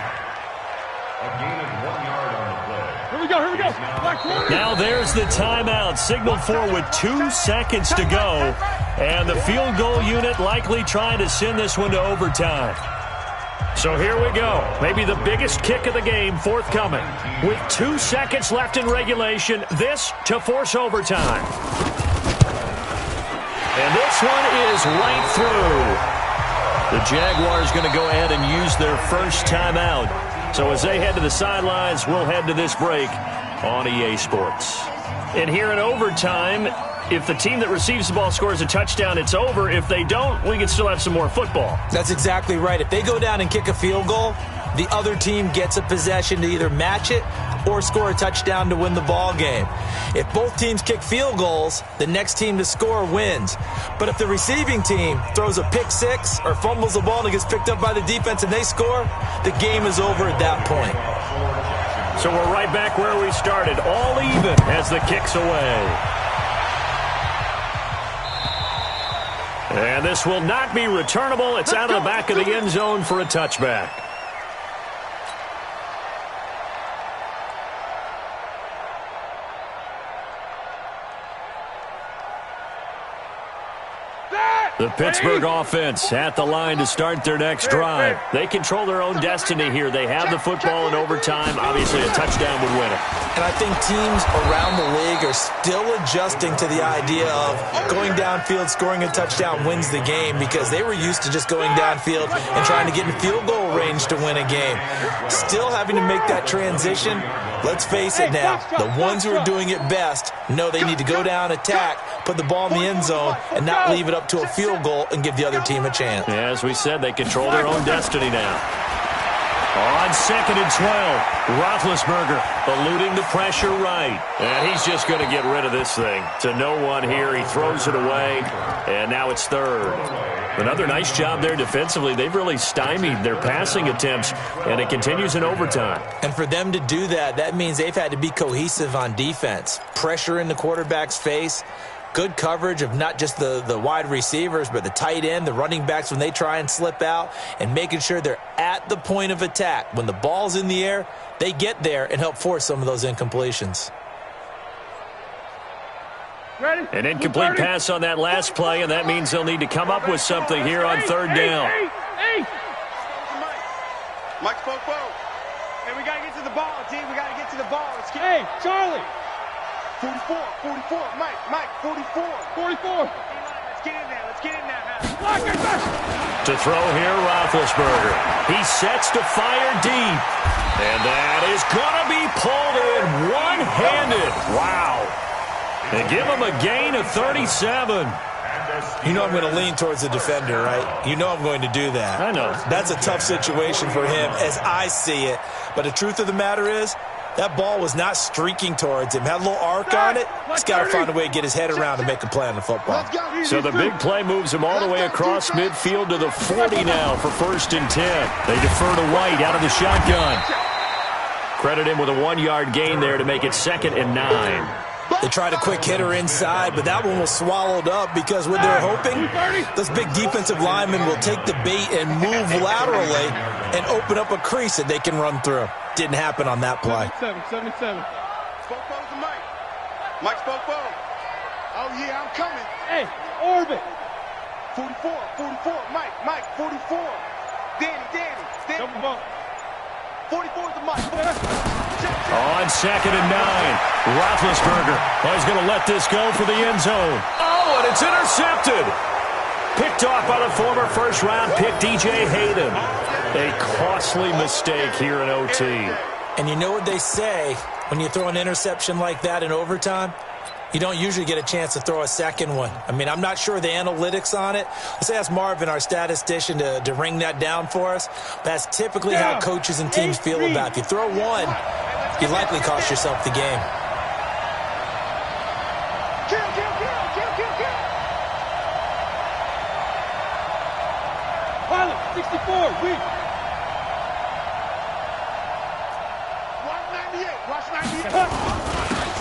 gain of 1 yard on the play. Here we go. Now there's the timeout, signaled for with 2 seconds to go. And the field goal unit likely trying to send this one to overtime. So here we go. Maybe the biggest kick of the game forthcoming. With 2 seconds left in regulation, this to force overtime. And this one is right through. The Jaguars going to go ahead and use their first timeout. So as they head to the sidelines, we'll head to this break on EA Sports. And here in overtime, if the team that receives the ball scores a touchdown, it's over. If they don't, we can still have some more football. That's exactly right. If they go down and kick a field goal, the other team gets a possession to either match it or score a touchdown to win the ball game. If both teams kick field goals, the next team to score wins. But if the receiving team throws a pick six or fumbles the ball and it gets picked up by the defense and they score, the game is over at that point. So we're right back where we started, all even as the kick's away. And this will not be returnable. It's out of the back of the end zone for a touchback. The Pittsburgh offense at the line to start their next drive. They control their own destiny here. They have the football in overtime. Obviously, a touchdown would win it. And I think teams around the league are still adjusting to the idea of going downfield, scoring a touchdown wins the game, because they were used to just going downfield and trying to get in field goal range to win a game. Still having to make that transition. Let's face it now, the ones who are doing it best know they need to go down, attack, put the ball in the end zone, and not leave it up to a field goal and give the other team a chance. Yeah, as we said, they control their own destiny now. On 2nd and 12, Roethlisberger eluding the pressure right. And he's just going to get rid of this thing. To no one here. He throws it away, and now it's 3rd. Another nice job there defensively. They've really stymied their passing attempts, and it continues in overtime. And for them to do that, that means they've had to be cohesive on defense. Pressure in the quarterback's face. Good coverage of not just the wide receivers, but the tight end, the running backs when they try and slip out, and making sure they're at the point of attack. When the ball's in the air, they get there and help force some of those incompletions. Ready? An incomplete pass on that last play, and that means they'll need to come up with something here on 3rd down. Mike Popo. Hey, we got to get to the ball, team. We got to get to the ball. Let's get Hey, Charlie. 44, Mike, 44. 44. Let's get in there. To throw here, Roethlisberger. He sets to fire deep. And that is going to be pulled in one-handed. Wow. They give him a gain of 37. You know I'm going to lean towards the defender, right? You know I'm going to do that. I know. That's a tough situation for him as I see it. But the truth of the matter is, that ball was not streaking towards him. Had a little arc on it. He's got to find a way to get his head around and make a play on the football. So the big play moves him all the way across midfield to the 40 now for 1st and 10. They defer to White out of the shotgun. Credit him with a 1-yard gain there to make it 2nd and 9. They tried a quick hitter inside, but that one was swallowed up because what they're hoping, those big defensive linemen will take the bait and move laterally and open up a crease that they can run through. Didn't happen on that play. 77. Spopo's to Mike. Mike Spopo. Oh, yeah, I'm coming. Hey, orbit. 44. Mike, 44. Danny. Double bump. 44 to Mike. On 2nd and 9, Roethlisberger. He's going to let this go for the end zone. Oh, and it's intercepted. Picked off by the former first-round pick, DJ Hayden. A costly mistake here in OT. And you know what they say, when you throw an interception like that in overtime, you don't usually get a chance to throw a second one. I mean, I'm not sure the analytics on it. Let's ask Marvin, our statistician, to ring that down for us. That's typically how coaches and teams feel about it. If you throw one, you likely cost yourself the game. Kill. Pilot, 64, weak. Watch 98.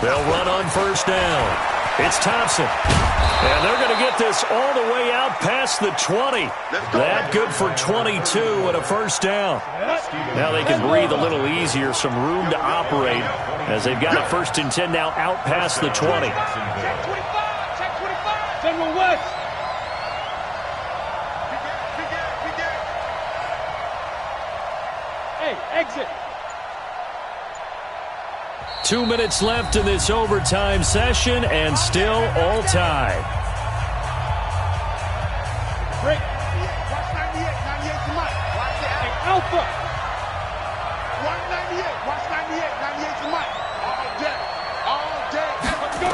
They'll run on first down. It's Thompson. And they're going to get this all the way out past the 20. That good for 22 and a first down. Now they can breathe a little easier, some room to operate as they've got it first and 10 now out past the 20. Check 25. Check 25. General West. Big game. Hey, exit. 2 minutes left in this overtime session, and still all tied. Break. Watch 98. 98 to Mike. Watch the Hey, Alpha. 198. Watch 98. 98 to Mike. All day. All day. Let's go.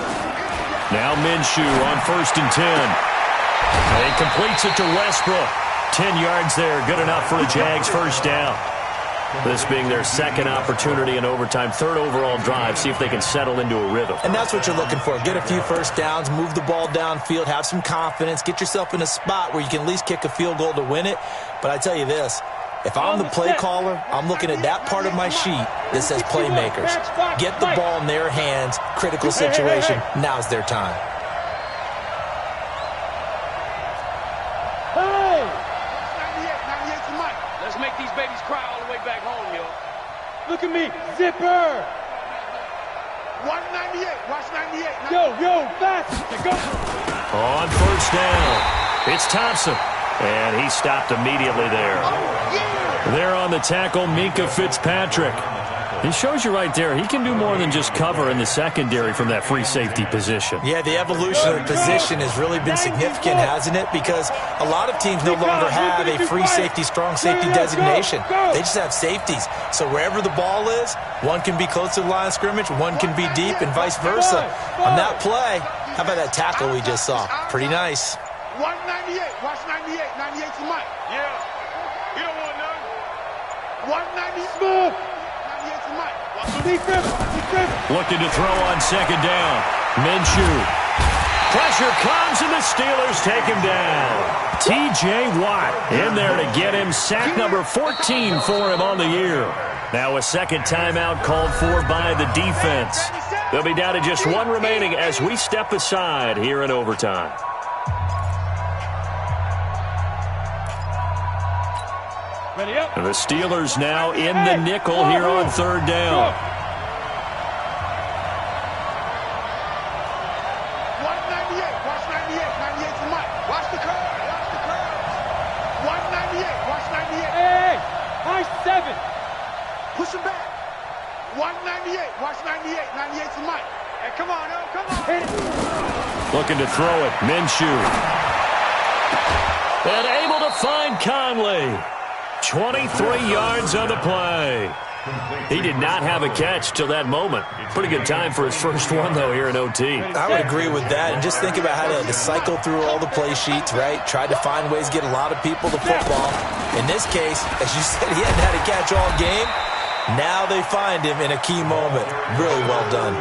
Now Minshew on first and 10. And he completes it to Westbrook. 10 yards there, good enough for a Jags first down. This being their second opportunity in overtime, third overall drive, see if they can settle into a rhythm. And that's what you're looking for. Get a few first downs, move the ball downfield, have some confidence, get yourself in a spot where you can at least kick a field goal to win it. But I tell you this, if I'm the play caller, I'm looking at that part of my sheet that says playmakers. Get the ball in their hands, critical situation, now's their time. Hey! 98 to Mike. Let's make these babies cry all the way back home, yo. Look at me. Zipper. 198. Watch 98. Yo, fast. Go. On first down, it's Thompson. And he stopped immediately there. There on the tackle, Minkah Fitzpatrick. He shows you right there, he can do more than just cover in the secondary from that free safety position. Yeah, the evolution of the position has really been significant, hasn't it? Because a lot of teams no longer have a free safety, strong safety designation. They just have safeties. So wherever the ball is, one can be close to the line of scrimmage, one can be deep, and vice versa. On that play, how about that tackle we just saw? Pretty nice. 198. Watch 98. 98 to Mike. Yeah. You don't want none. 198. Smooth. 98 to Mike. Defense. Looking to throw on second down. Minshew. Pressure comes and the Steelers take him down. T.J. Watt in there to get him sack number 14 for him on the year. Now a second timeout called for by the defense. They'll be down to just one remaining as we step aside here in overtime. Ready up. And the Steelers now in the nickel here on third down. 198. Watch 98. 98 to Mike. Watch the curve. 198. Watch 98. Hey, high 7. Push him back. 198. Watch 98. 98 to Mike. Hey, come on, come on. Hit it. Looking to throw it. Minshew. And able to find Conley. 23 yards on the play. He did not have a catch till that moment. Pretty good time for his first one, though, here in OT. I would agree with that. And just think about how to cycle through all the play sheets, right? Tried to find ways to get a lot of people to football. In this case, as you said, he hadn't had a catch all game. Now they find him in a key moment. Really well done.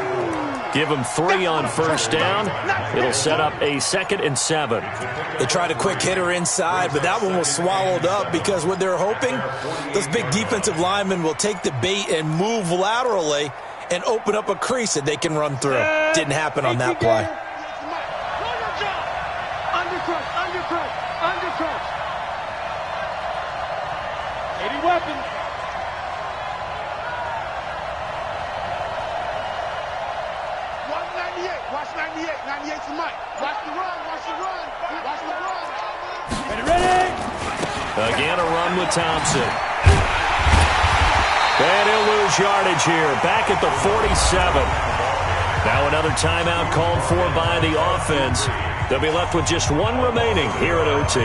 Give him 3 on first down. It'll set up a 2nd and 7. They tried a quick hitter inside, but that one was swallowed up because what they're hoping, those big defensive linemen will take the bait and move laterally and open up a crease that they can run through. Didn't happen on that play. Undercrush. 80 weapons. Watch 98. 98 to Mike. Watch the run. Ready. Again, a run with Thompson. And he'll lose yardage here. Back at the 47. Now another timeout called for by the offense. They'll be left with just one remaining here at OT.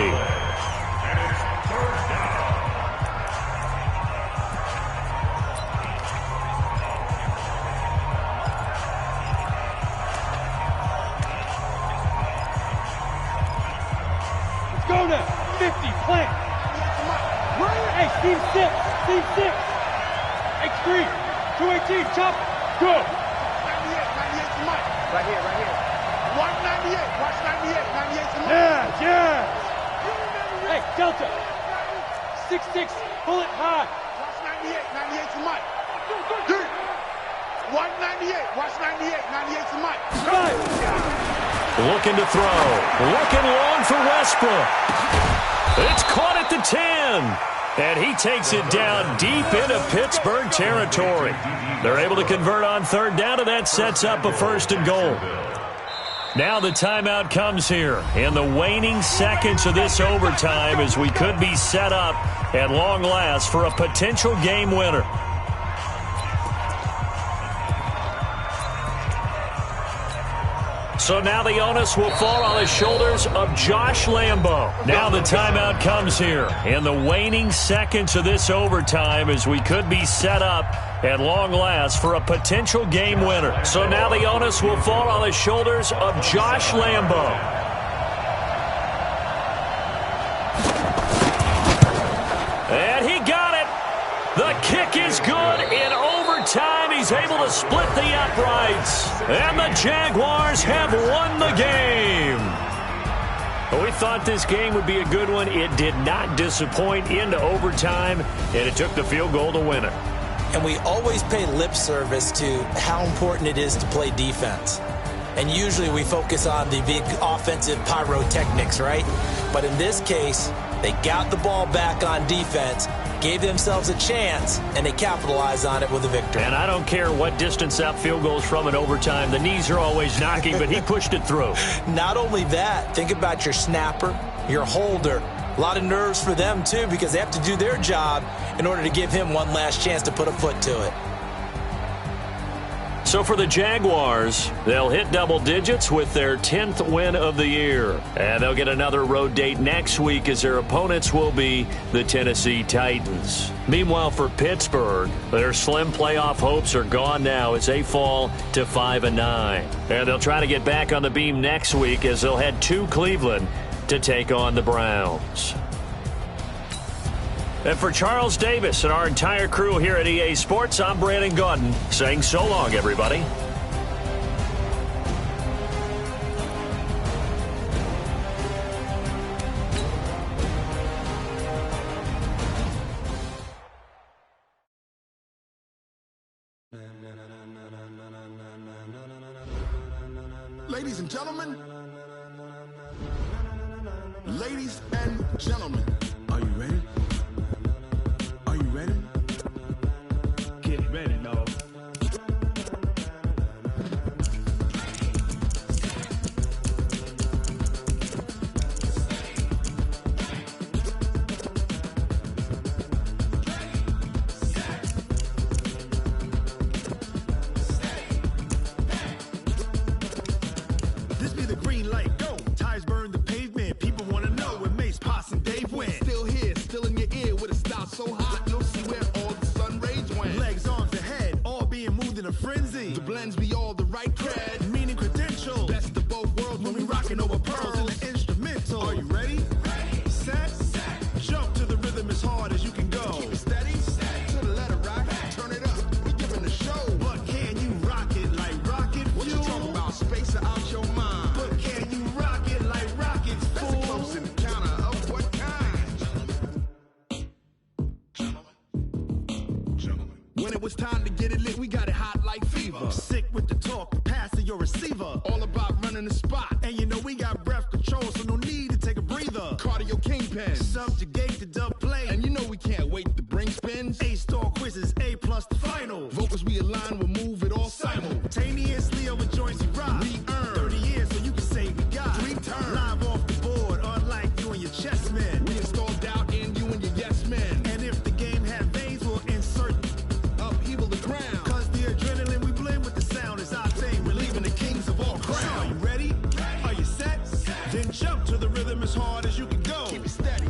Go now. 50. Plant. Hey, team 6. X3. 218. Chop. Go. 98 to Mike. Right here. 198. Watch 98. 98 to Mike. Yeah. Hey, Delta. 6'6". Pull it high. Watch 98. 98 to Mike. Watch 98. Watch 98. 98's the mic. Looking to throw. Looking long for Westbrook. It's caught at the 10. And he takes it down deep into Pittsburgh territory. They're able to convert on third down, and that sets up a 1st and goal. Now the timeout comes here in the waning seconds of this overtime as we could be set up at long last for a potential game winner. So now the onus will fall on the shoulders of Josh Lambo. Now the timeout comes here in the waning seconds of this overtime as we could be set up at long last for a potential game winner. So now the onus will fall on the shoulders of Josh Lambo. And he got it. The kick is good in overtime. He's able to split the uprights. And the Jaguars have won the game. We thought this game would be a good one. It did not disappoint into overtime, and it took the field goal to win it. And we always pay lip service to how important it is to play defense. And usually we focus on the big offensive pyrotechnics, right? But in this case, they got the ball back on defense, gave themselves a chance, and they capitalized on it with a victory. And I don't care what distance that field goes from in overtime. The knees are always knocking, but he pushed it through. Not only that, think about your snapper, your holder. A lot of nerves for them, too, because they have to do their job in order to give him one last chance to put a foot to it. So for the Jaguars, they'll hit double digits with their 10th win of the year. And they'll get another road date next week as their opponents will be the Tennessee Titans. Meanwhile, for Pittsburgh, their slim playoff hopes are gone now as they fall to 5-9. And they'll try to get back on the beam next week as they'll head to Cleveland to take on the Browns. And for Charles Davis and our entire crew here at EA Sports, I'm Brandon Gaudin saying so long, everybody. Ladies and gentlemen. Ladies and gentlemen. Are you ready? Are you ready? Get ready, dog. This be the green light, go. Tires burn the pavement. People want to know when Mace, Poss, and Dave went. Still here, still in your ear with a style so hot, you'll see where all the sun rays went. Legs, arms, and head, all being moved in a frenzy. The blends be all the right cred, meaning credentials. Best of both worlds when we rocking over pearls in the instrumental. Are you ready? Ready. Set. Jump to the rhythm as hard as you can go. Keep it steady. To the letter right. Turn it up. We giving the show. But can you rock it like rocket fuel? What you talking about? Space out your mind. But can you rock it like rockets, fool? That's a close encounter of what kind? When it was time to get it lit, we got it hot like fever. Sick with the talk, pass to your receiver. All about running the spot. And you know we got breath control, so no need to take a breather. Cardio kingpin. Subjugate the dub play. And you know we can't wait to bring spins. A-star quizzes, A+ the final. Vocals we align, we'll move it all simultaneously over joints we rock. We earn 30 years, so you can say we got 3 turns. Live off the board, unlike you and your chess men. We install doubt in you and your yes men. And if the game had veins, we'll insert upheaval the ground. Cause the adrenaline we blend with the sound is our thing. Relieving the kings of all crowns. Are you ready? Are you set? Then jump to the rhythm as hard as you can go. Keep it steady.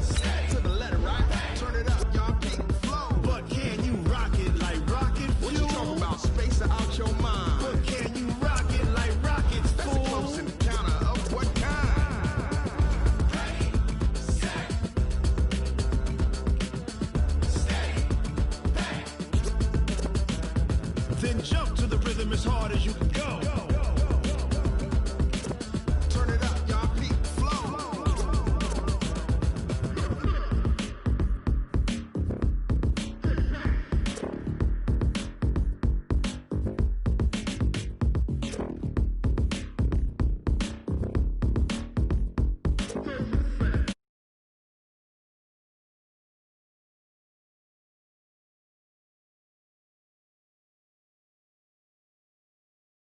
To the letter right. Turn it up, y'all keep the flow. But can you rock it like rocket fuel? What you talking about? Space out your mind. But can you rock it like rockets, fool? That's a close encounter of what kind? Ready, set, steady, bang. Then jump to the rhythm as hard as you can go.